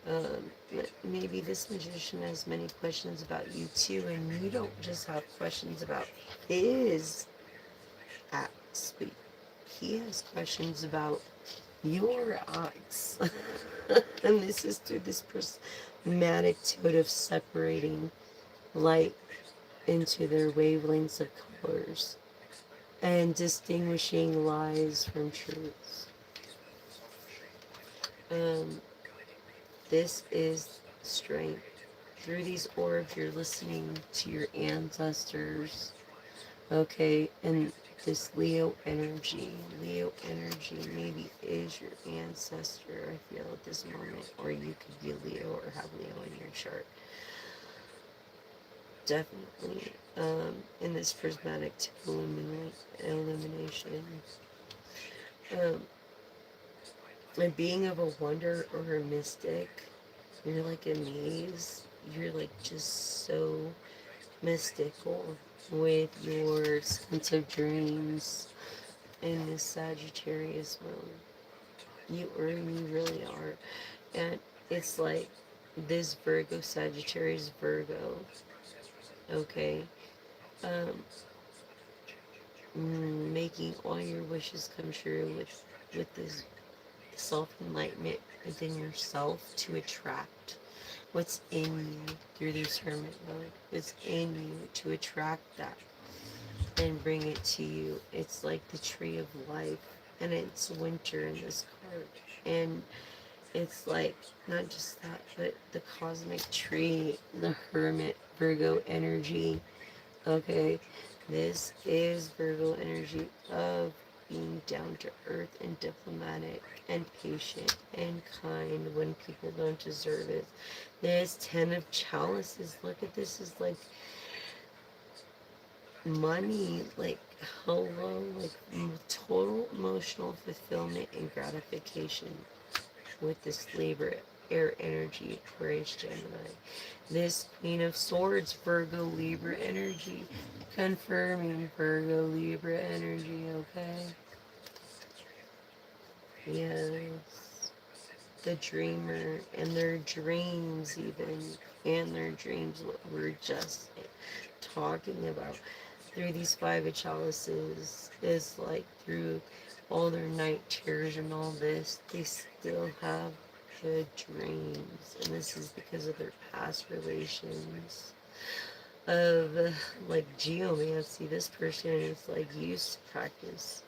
maybe this magician has many questions about you too, and you don't just have questions about his acts, but he has questions about your acts. And this is through this prismatic toad of separating light into their wavelengths of yours and distinguishing lies from truths. Um, this is strength. Through these orbs, you're listening to your ancestors, okay? And this Leo energy maybe is your ancestor, I feel, at this moment. Or you could be a Leo or have Leo in your chart. Definitely. In this prismatic illumination. Um, a being of a wonder or a mystic, you're like amazed. You're like just so mystical with your sense of dreams in this Sagittarius moon. You really are. And it's like this Virgo, Sagittarius Virgo, okay? Um, making all your wishes come true with this self-enlightenment within yourself to attract what's in you through this hermit mode. What's in you to attract that and bring it to you. It's like the tree of life, and it's winter in this card. And it's like not just that, but the cosmic tree, the hermit Virgo energy. Okay, this is Virgo energy of being down to earth and diplomatic and patient and kind when people don't deserve it. There's 10 of chalices. Look at this is like money, like hello, like total emotional fulfillment and gratification with this Libra air energy, Aquarius, Gemini. This Queen of Swords, Virgo, Libra energy, confirming Virgo, Libra energy, okay? Yes. The dreamer and their dreams, even, and their dreams, what we're just talking about through these 5 of chalices is like through all their night terrors and all this, they still have good dreams. And this is because of their past relations of like geomancy. This person is like used to practice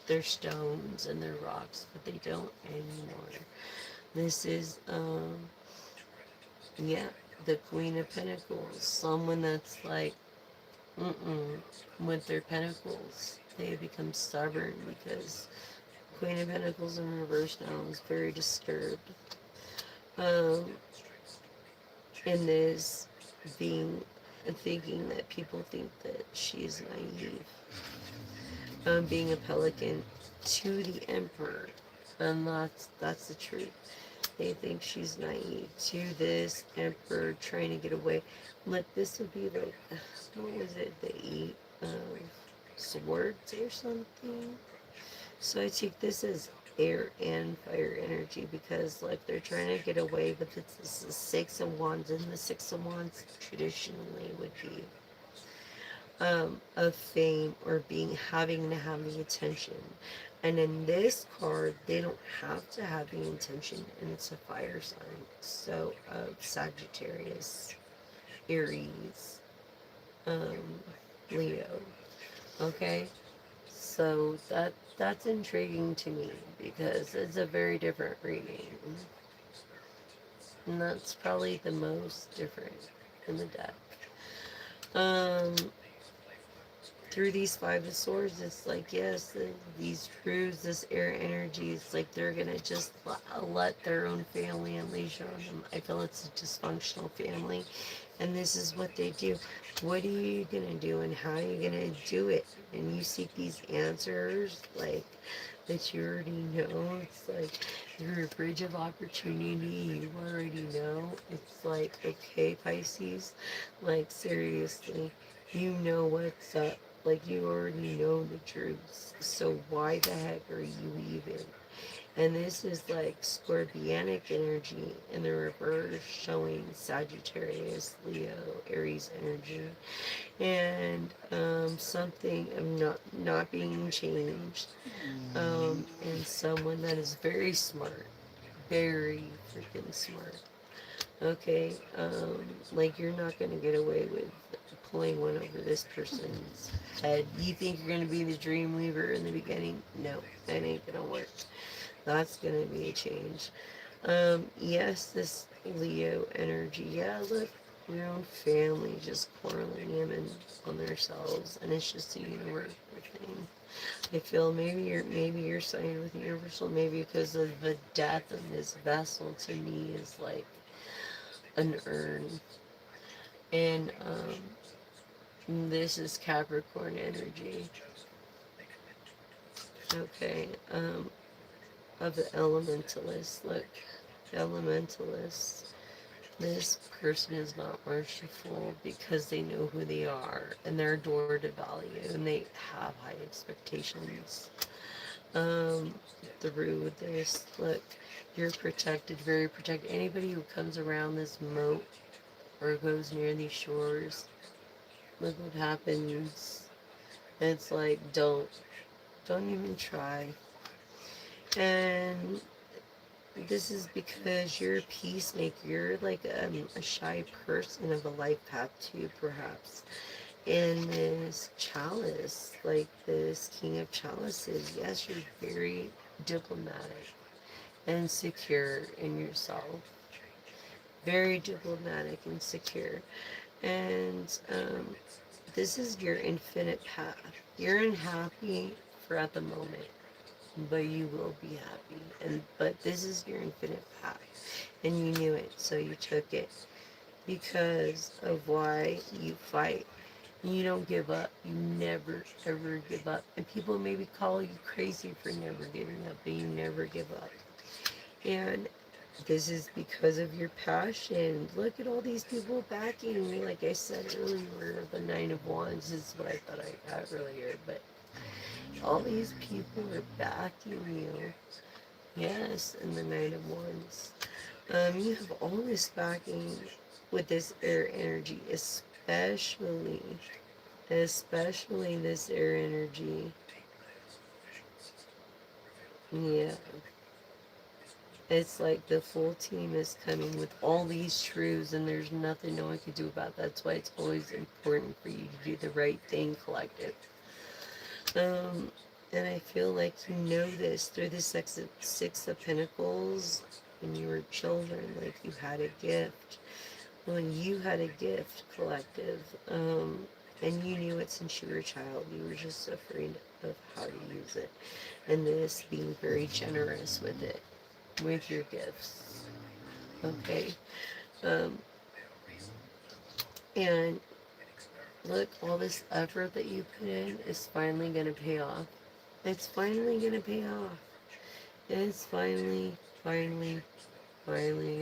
their stones and their rocks, but they don't anymore. This is yeah, the Queen of Pentacles, someone that's like with their pentacles. They become stubborn because Queen of Pentacles in reverse now is very disturbed. Um, in this being thinking that people think that she's naive. Being a pelican to the Emperor, and that's the truth. They think she's naive to this Emperor trying to get away. Like this would be like, what was it? The 8 of Swords or something. So I take this as air and fire energy because like they're trying to get away, but it's the 6 of Wands, and the 6 of Wands traditionally would be of fame or being having to have the attention. And in this card, they don't have to have the intention, and it's a fire sign. So Sagittarius, Aries, um, Leo. Okay, so that's intriguing to me because it's a very different reading, and that's probably the most different in the deck. Um, through these 5 of Swords, it's like, yes, these truths, this air energy, it's like they're gonna just let their own family unleash on them. I feel it's a dysfunctional family, and this is what they do. What are you gonna do, and how are you gonna do it? And you seek these answers, like, that you already know. It's like you're a bridge of opportunity. You already know. It's like, okay, Pisces, like, seriously, you know what's up. Like, you already know the truths. So why the heck are you even? And this is like scorpionic energy in the reverse, showing Sagittarius, Leo, Aries energy. And something of not being changed. And someone that is very smart. Very freaking smart. Okay, like you're not gonna get away with pulling one over this person's head. You think you're going to be the dream weaver in the beginning? No, that ain't going to work. That's going to be a change. Yes, this Leo energy. Yeah, look, your own family just quarreling in on themselves, and it's just a universal thing. I feel maybe you're siding with Universal, maybe because of the death of this vessel to me is like an urn, and this is Capricorn energy. Okay, of the elementalist. Look, elementalist. This person is not merciful because they know who they are and they're adored to value and they have high expectations. Um, through this, look, you're protected, very protected. Anybody who comes around this moat or goes near these shores, look what happens. It's like, don't even try. And this is because you're a peacemaker. You're like a shy person of a life path too, perhaps. And this chalice, like this king of chalices, yes, you're very diplomatic and secure in yourself. Very diplomatic and secure. And this is your infinite path. You're unhappy for at the moment, but you will be happy. But this is your infinite path, and you knew it, so you took it because of why you fight. You don't give up. You never ever give up. And people maybe call you crazy for never giving up, but you never give up. And this is because of your passion. Look at all these people backing you. Like I said earlier, the Nine of Wands is what I thought I got earlier, but all these people are backing you. Yes, and the Nine of Wands. You have all this backing with this air energy, especially this air energy. Yeah. It's like the full team is coming with all these truths, and there's nothing no one can do about that. That's why it's always important for you to do the right thing, collective. Um, and I feel like you know this through the Six of Pentacles when you were children, like you had a gift. When you had a gift, collective, and you knew it since you were a child, you were just afraid of how to use it. And this being very generous with it, with your gifts. Okay? Um, and look, all this effort that you put in is finally going to pay off. It's finally going to pay off. It's finally going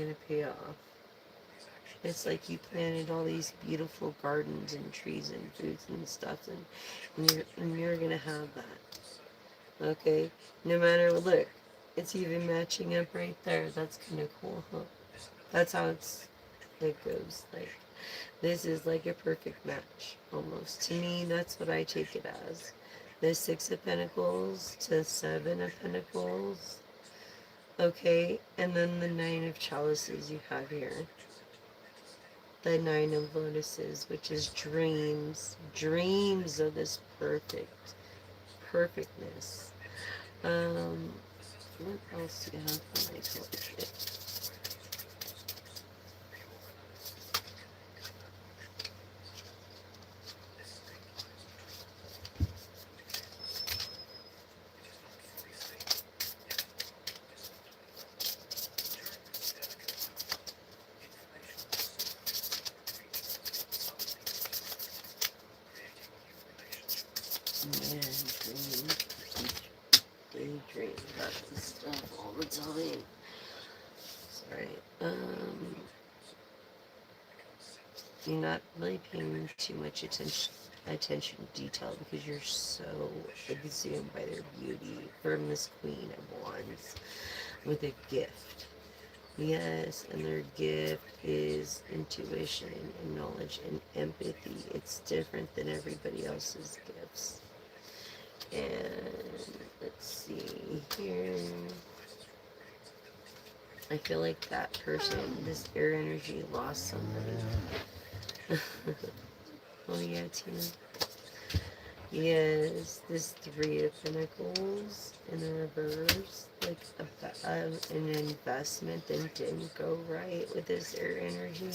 to pay off. It's like you planted all these beautiful gardens and trees and fruits and stuff, and you're going to have that. Okay? No matter what, look, it's even matching up right there. That's kind of cool, huh? That's how it goes. Like, this is like a perfect match, almost. To me, that's what I take it as. The Six of Pentacles to Seven of Pentacles. Okay, and then the Nine of Chalices you have here. The Nine of Lotuses, which is dreams of this perfectness. What else do you have for my collection? Daydream about this stuff all the time. Sorry. You're not really paying too much attention to detail because you're so consumed by their beauty from this Queen of Wands with a gift. Yes, and their gift is intuition and knowledge and empathy. It's different than everybody else's gifts. And let's see here. I feel like that person, this air energy, lost somebody. Oh yeah, Tina. Yes, this Three of Pentacles in the reverse, like an investment that didn't go right with this air energy.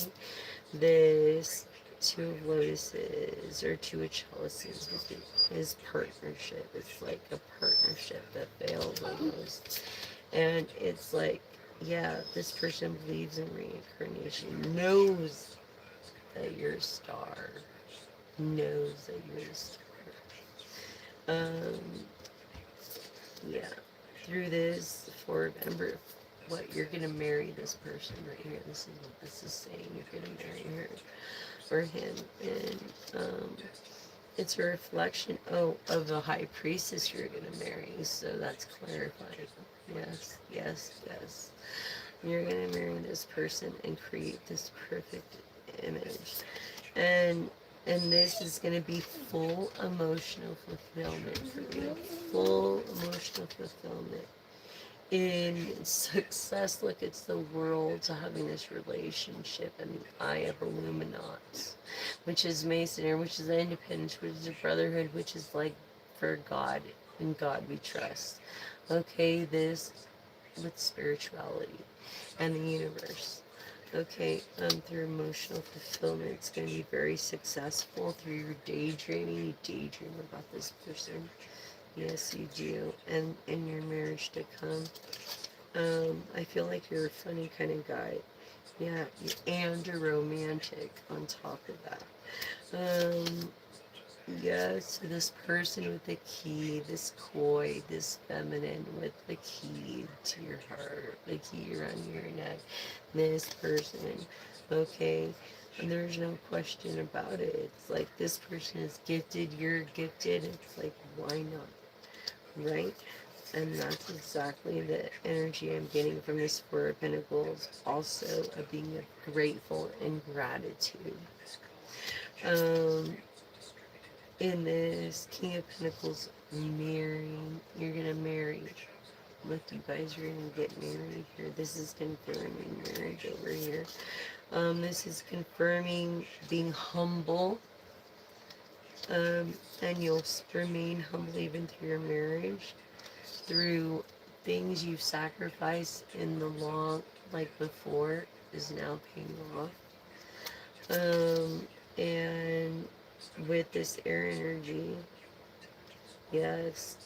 This Two of Lotuses or Two of Chalices is partnership. It's like a partnership that failed almost. And it's like, yeah, this person believes in reincarnation, knows that you're a star, knows that you're a star. Yeah, through this, for remember what you're gonna marry this person right here. This is what this is saying. You're gonna marry her or him, and it's a reflection, of the high priestess you're gonna marry. So that's clarifying. Yes, yes, yes. You're gonna marry this person and create this perfect image, and this is going to be full emotional fulfillment for you. Full emotional fulfillment in success. Look, it's the world to having this relationship, and the Eye of Illuminati, which is Masonry, which is independence, which is a brotherhood, which is like for God. In God we trust. Okay, this with spirituality and the universe. Okay, through emotional fulfillment, it's going to be very successful. Through your daydreaming, you daydream about this person. Yes, you do. And in your marriage to come, I feel like you're a funny kind of guy. Yeah, and you're romantic on top of that. Yes, this person with the key, this coy, this feminine with the key to your heart, the key around your neck, this person, okay? And there's no question about it. It's like this person is gifted, you're gifted. It's like, why not? Right? And that's exactly the energy I'm getting from this Four of Pentacles, also of being grateful and gratitude. In this King of Pentacles marrying, you're gonna marry. Look, you guys are gonna get married here. This is confirming marriage over here. This is confirming being humble. And you'll remain humble even through your marriage, through things you've sacrificed in the long, like before, is now paying off. And with this air energy, yes,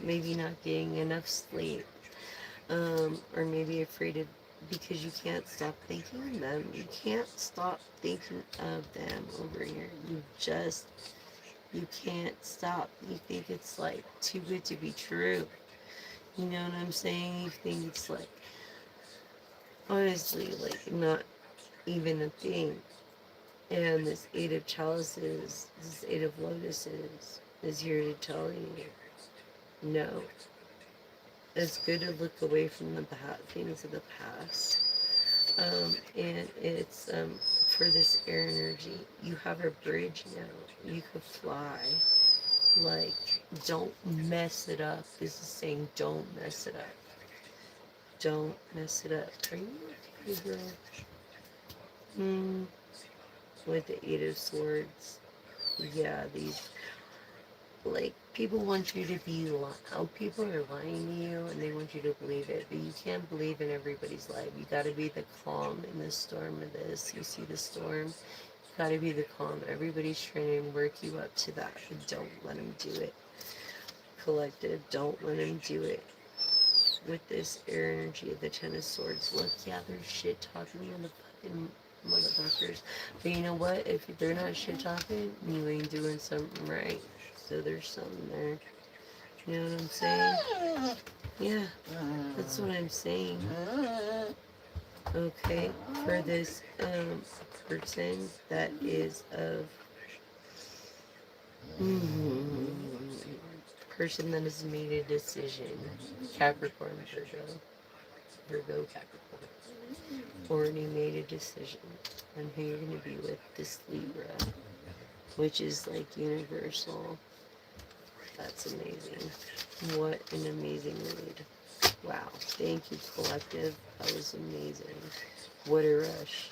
maybe not getting enough sleep, or maybe afraid of, because you can't stop thinking of them. You can't stop thinking of them over here. You can't stop. You think it's like too good to be true. You know what I'm saying? You think it's like, honestly, like not even a thing. And this Eight of Chalices, this Eight of Lotuses is here to tell you, no. It's good to look away from the bad things of the past. And it's for this air energy. You have a bridge now. You could fly. Like, don't mess it up. This is saying don't mess it up. Don't mess it up. Are you okay, girl? With the Eight of Swords. Yeah, these, like, people want you to be, people are lying to you and they want you to believe it, but you can't believe in everybody's life. You gotta be the calm in the storm of this. You see the storm? You gotta be the calm. Everybody's trying to work you up to that, but don't let them do it. Collective, don't let them do it. With this air energy of the Ten of Swords, look, yeah, they're shit talking on the fucking motherfuckers. But you know what? If they're not shit talking, you ain't doing something right. So there's something there. You know what I'm saying? Yeah, that's what I'm saying. Okay, for this person that is of person that has made a decision, Capricorn, Virgo, Capricorn, already made a decision on who you're going to be with, this Libra, which is like universal. That's amazing. What an amazing read. Wow. Thank you, collective. That was amazing. What a rush.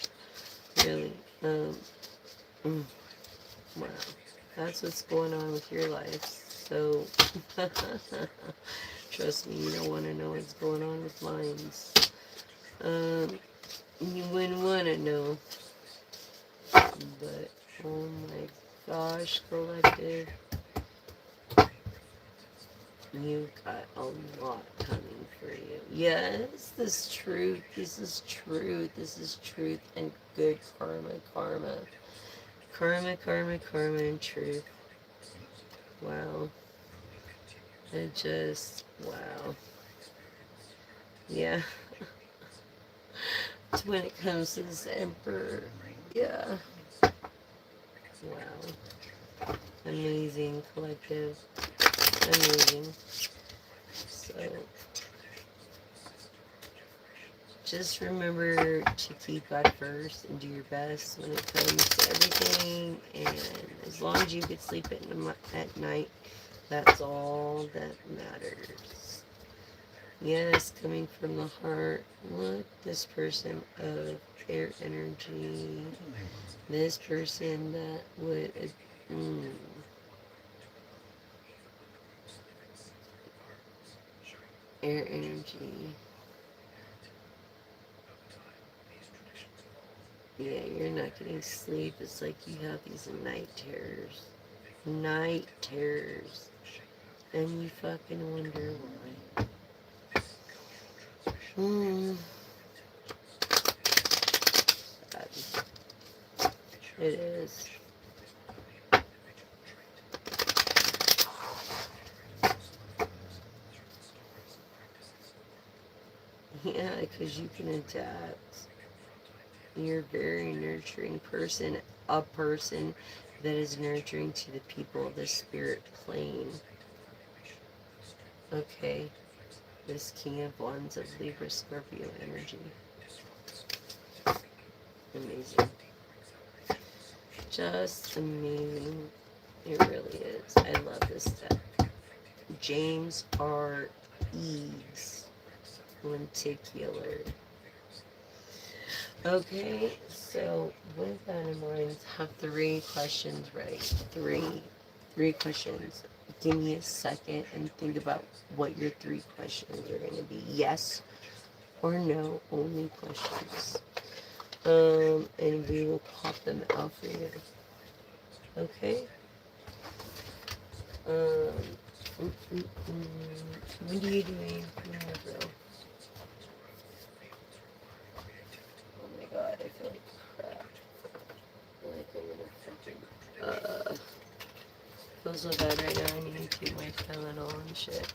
Really. Wow. That's what's going on with your life. So, trust me, you don't want to know what's going on with mine. You wouldn't want to know. But, oh my gosh, collective. You've got a lot coming for you. Yes, this is truth. This is truth. This is truth and good karma, karma. Karma, karma, karma, and truth. Wow. It just, wow. Yeah. When it comes to this emperor, yeah. Wow. Amazing, collective. Amazing. So, just remember to keep God first and do your best when it comes to everything. And as long as you get sleep at night, that's all that matters. Yes, coming from the heart. Look, this person of air energy. This person that would. Mm, air energy. Yeah, you're not getting sleep. It's like you have these night terrors. Night terrors. And you fucking wonder why. Mm. It is. Yeah, because you can adapt. You're a very nurturing person. A person that is nurturing to the people of the spirit plane. Okay. This King of Wands of Libra Scorpio energy. Amazing. Just amazing. It really is. I love this deck. James R. Eads. Lenticular. Okay, so with that in mind, have 3 questions ready. Three questions. Give me a second and think about what your 3 questions are going to be. Yes or no, only questions. And we will pop them out for you. Okay? When do you doing tomorrow? Oh my god, I feel like crap. Like I'm gonna fucking, feel so bad right now. I need to take my Tylenol and shit.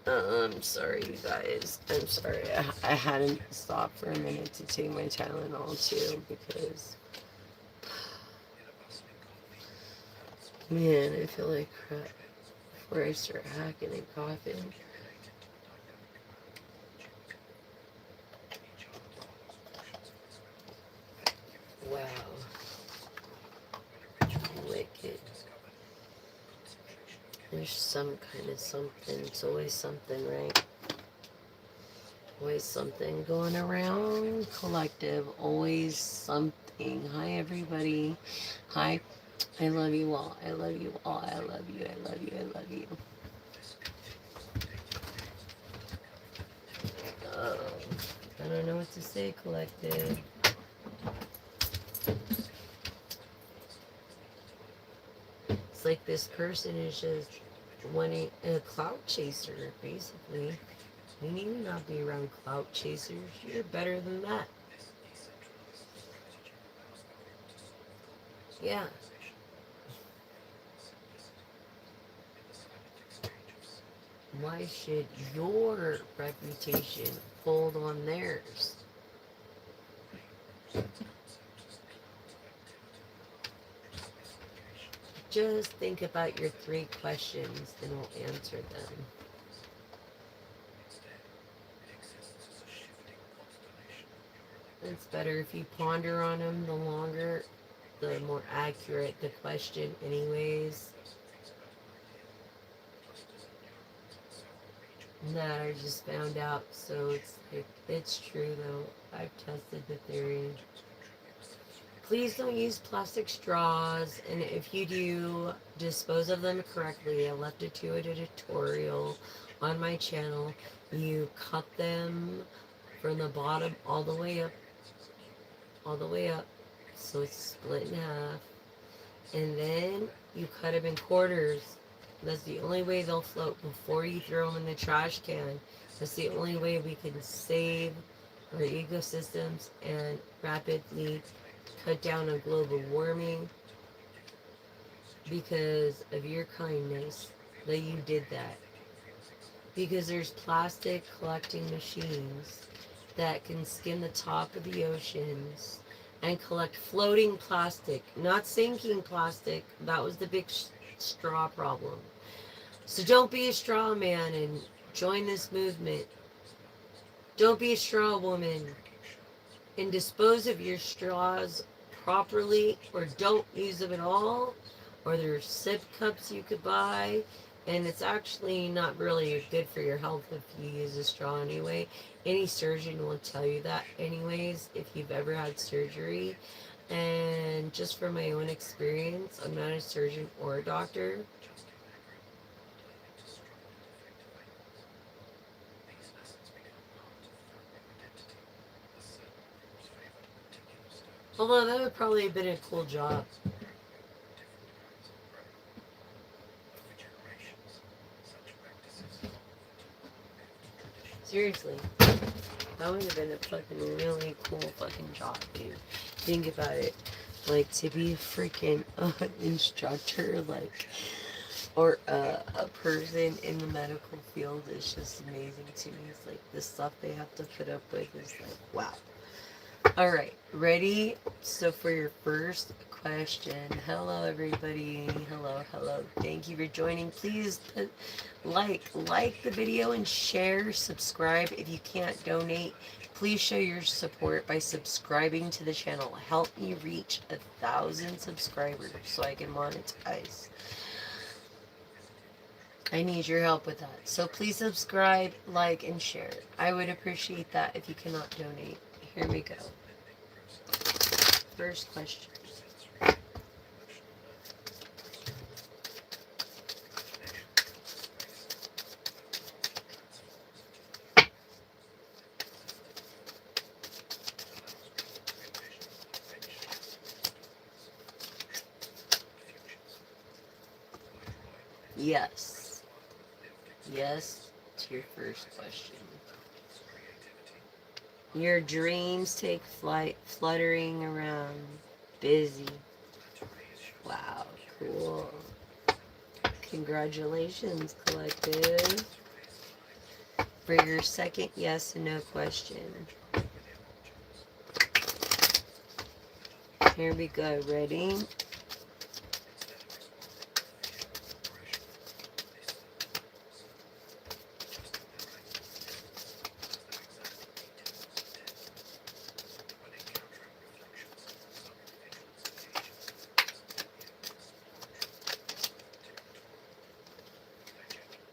I'm sorry, you guys. I'm sorry. I hadn't stopped for a minute to take my Tylenol too because, man, I feel like crap before I start hacking and coughing. Wow. Wicked. There's some kind of something. It's always something, right? Always something going around. Collective. Always something. Hi, everybody. Hi. I love you all. I love you all. I love you. I love you. I love you. I don't know what to say, collective. It's like this person is just wanting a clout chaser, basically. You need to not be around clout chasers. You're better than that. Yeah. Why should your reputation fold on theirs? Just think about your 3 questions and we'll answer them. It's better if you ponder on them, the longer, the more accurate the question anyways. That I just found out, so it's true though. I've tested the theory. Please don't use plastic straws, and if you do, dispose of them correctly. I left it to a tutorial on my channel. You cut them from the bottom all the way up, so it's split in half, and then you cut them in quarters. That's the only way they'll float before you throw them in the trash can. That's the only way we can save our ecosystems and rapidly cut down on global warming because of your kindness that you did that. Because there's plastic collecting machines that can skim the top of the oceans and collect floating plastic, not sinking plastic. That was the big straw problem. So don't be a straw man and join this movement. Don't be a straw woman and dispose of your straws properly, or don't use them at all, or there's sip cups you could buy, and it's actually not really good for your health if you use a straw anyway. Any surgeon will tell you that anyways if you've ever had surgery. And just from my own experience, I'm not a surgeon or a doctor. Although that would probably have been a cool job. Seriously. That would have been a fucking really cool fucking job, dude. Think about it. Like, to be a freaking instructor, like, or a person in the medical field is just amazing to me. It's like the stuff they have to put up with is like, wow. Alright, ready? So for your first question, hello everybody, hello, thank you for joining. Please put like the video and share, subscribe. If you can't donate, please show your support by subscribing to the channel. Help me reach 1,000 subscribers so I can monetize. I need your help with that. So please subscribe, like, and share. I would appreciate that if you cannot donate. Here we go. First question. Yes. Yes to your first question. Your dreams take flight, fluttering around, busy. Wow, cool. Congratulations, collective, for your second yes and no question. Here we go, ready?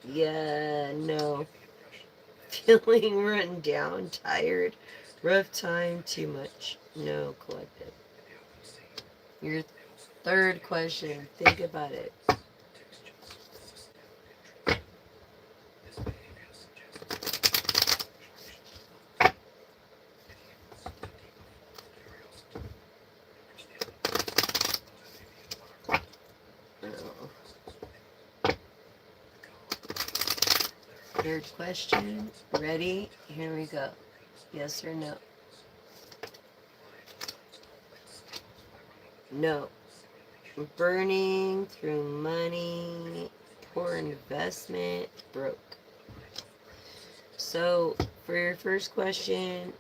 Yeah, no. Feeling run down, tired, rough time, too much. No, collective. Your third question, think about it. Third question, ready? Here we go. Yes or no? No. Burning through money, poor investment, broke. So, for your first question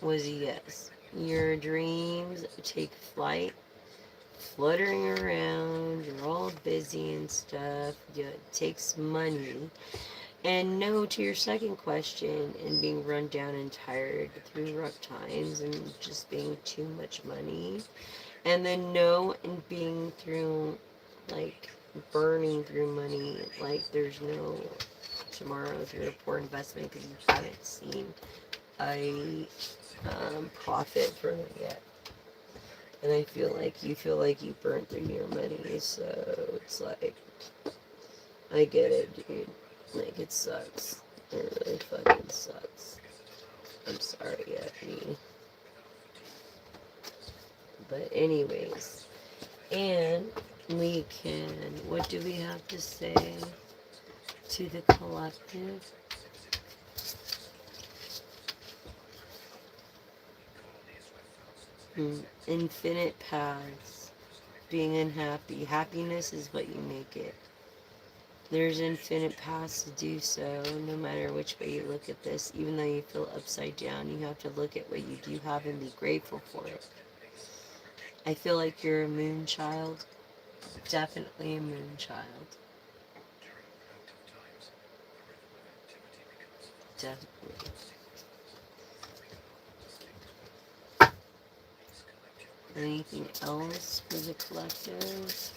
was yes. Your dreams take flight, fluttering around, you're all busy and stuff. Yeah, it takes money. And no to your second question and being run down and tired through rough times and just being too much money. And then no and being through, like, burning through money, like there's no tomorrow through a poor investment because you haven't seen a profit from it yet. And I feel like you burnt through your money, so it's like, I get it, dude. Like, it sucks. It really fucking sucks. I'm sorry, Effie. But anyways, and we can, what do we have to say to the collective? Infinite paths. Being unhappy. Happiness is what you make it. There's infinite paths to do so, no matter which way you look at this. Even though you feel upside down, you have to look at what you do have and be grateful for it. I feel like you're a moon child. Definitely a moon child. Definitely. Anything else for the collective?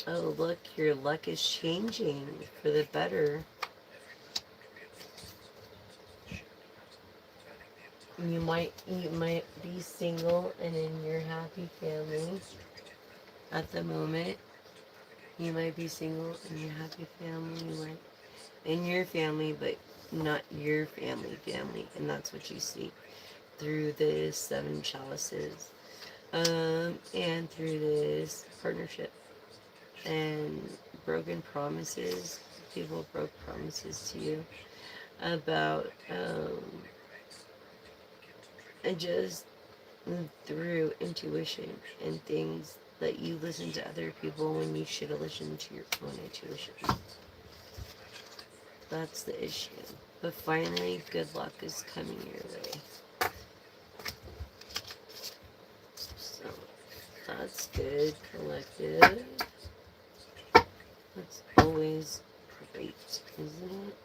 Oh, look, your luck is changing for the better. You might be single and in your happy family at the moment. You might be single in your happy family. You might in your family, but not your family, and that's what you see through the seven chalices, and through this partnership and broken promises. People broke promises to you about, and just through intuition and things that you listen to other people when you should have listened to your own intuition. That's the issue. But finally, good luck is coming your way. So, that's good, collective. That's always great, isn't it?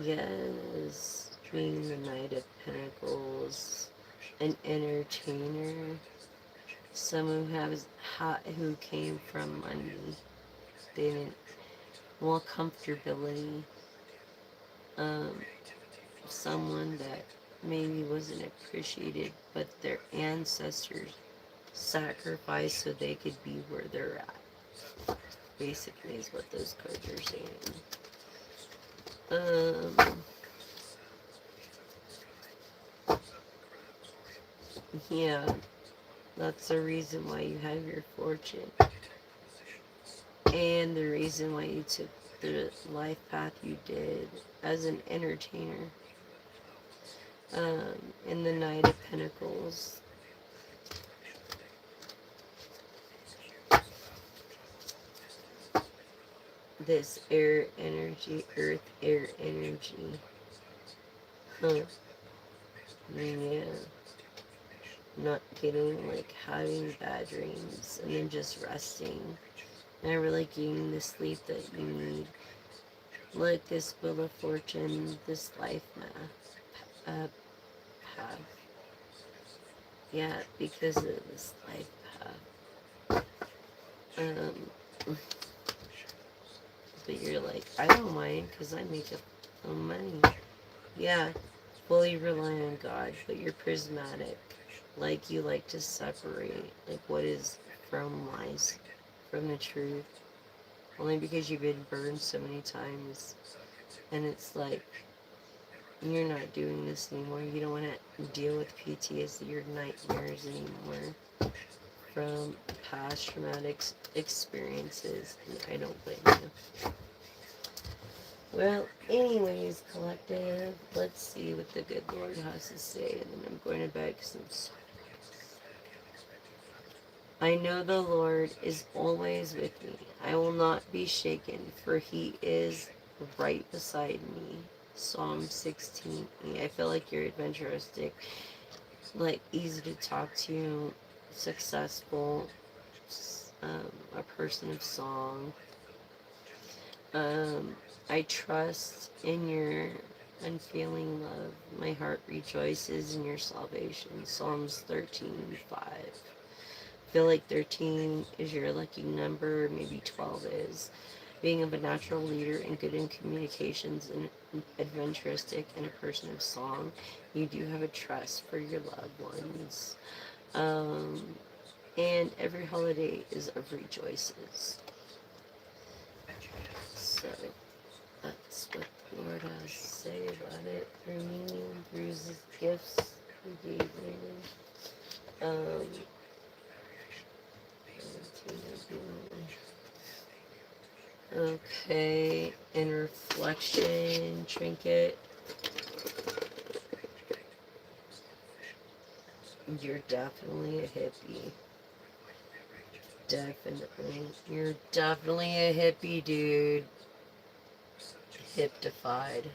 Yes, being the Knight of Pentacles, an entertainer, someone who came from money. They didn't, well, comfortability. Someone that maybe wasn't appreciated, but their ancestors sacrificed so they could be where they're at. Basically, is what those cards are saying. Yeah, that's the reason why you have your fortune, and the reason why you took the life path you did as an entertainer. In the Knight of Pentacles. This air energy, earth air energy. Huh. Yeah. Not getting, like, having bad dreams and then just resting. And really getting the sleep that you need. Like this Wheel of Fortune, this life path. Yeah, because of this life path. But you're like, I don't mind because I make money. Yeah, fully rely on God, but you're prismatic. Like, you like to separate, like, what is from lies, from the truth. Only because you've been burned so many times. And it's like, you're not doing this anymore. You don't want to deal with PTSD or nightmares anymore from past traumatic experiences. And I don't blame you. Well, anyways, collective, let's see what the good Lord has to say, and then I'm going to bed because I'm so... I know the Lord is always with me. I will not be shaken, for he is right beside me. Psalm 16. I feel like you're adventuristic, like easy to talk to, successful, a person of song. I trust in your unfailing love. My heart rejoices in your salvation. Psalms 13:5. I feel like 13 is your lucky number, maybe 12 is. Being of a natural leader and good in communications and adventuristic and a person of song. You do have a trust for your loved ones. Um, and every holiday is of rejoices. So that's what the Lord has to say about it through me and through his gifts he gave me. Um, okay, and reflection trinket. You're definitely a hippie. Definitely. You're definitely a hippie, dude. Hiptified.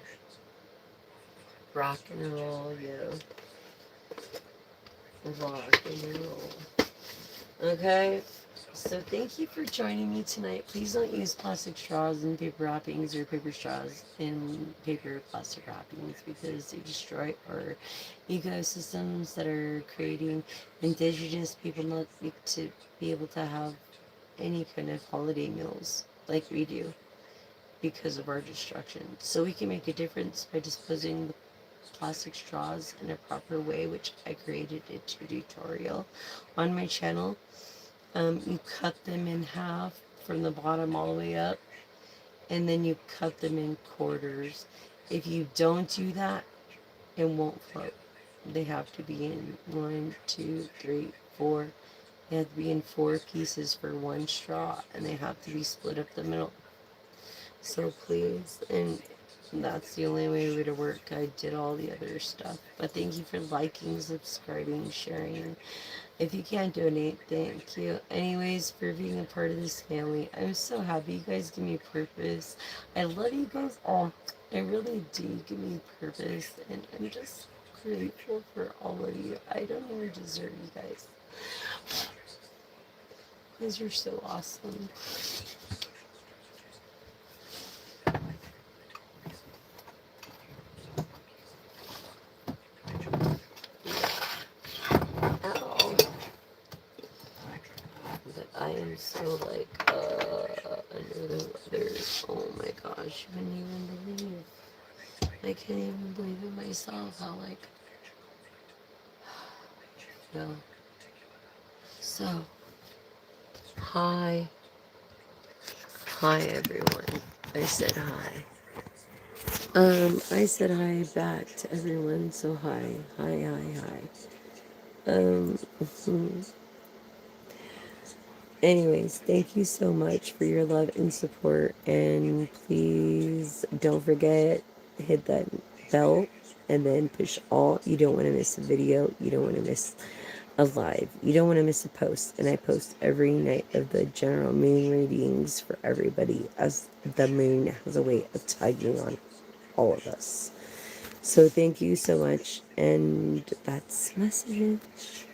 Rock and roll, yo. Rock and roll. Okay? So thank you for joining me tonight. Please don't use plastic straws in paper wrappings or paper straws in paper plastic wrappings because they destroy our ecosystems that are creating indigenous people not to be able to have any kind of holiday meals like we do because of our destruction. So we can make a difference by disposing the plastic straws in a proper way, which I created a tutorial on my channel. You cut them in half from the bottom all the way up, and then you cut them in quarters. If you don't do that, it won't float. They have to be in 1, 2, 3, 4. They have to be in 4 pieces for one straw, and they have to be split up the middle. So please, and that's the only way it would work. I did all the other stuff. But thank you for liking, subscribing, sharing. If you can't donate, thank you. Anyways, for being a part of this family. I'm so happy you guys give me purpose. I love you guys all. I really do give me purpose. And I'm just grateful for all of you. I don't even deserve you guys. Because you're so awesome. Ow. But I am so like, under the weather. Oh my gosh, you couldn't even believe. I can't even believe it myself how like, no. So, hi. Hi everyone. I said hi. I said hi back to everyone, so hi. Hi, hi, hi. Anyways, thank you so much for your love and support, and please don't forget, hit that bell and then push all. You don't want to miss a video, you don't want to miss a live, you don't want to miss a post, and I post every night of the general moon readings for everybody, as the moon has a way of tugging on all of us. So thank you so much, and that's message.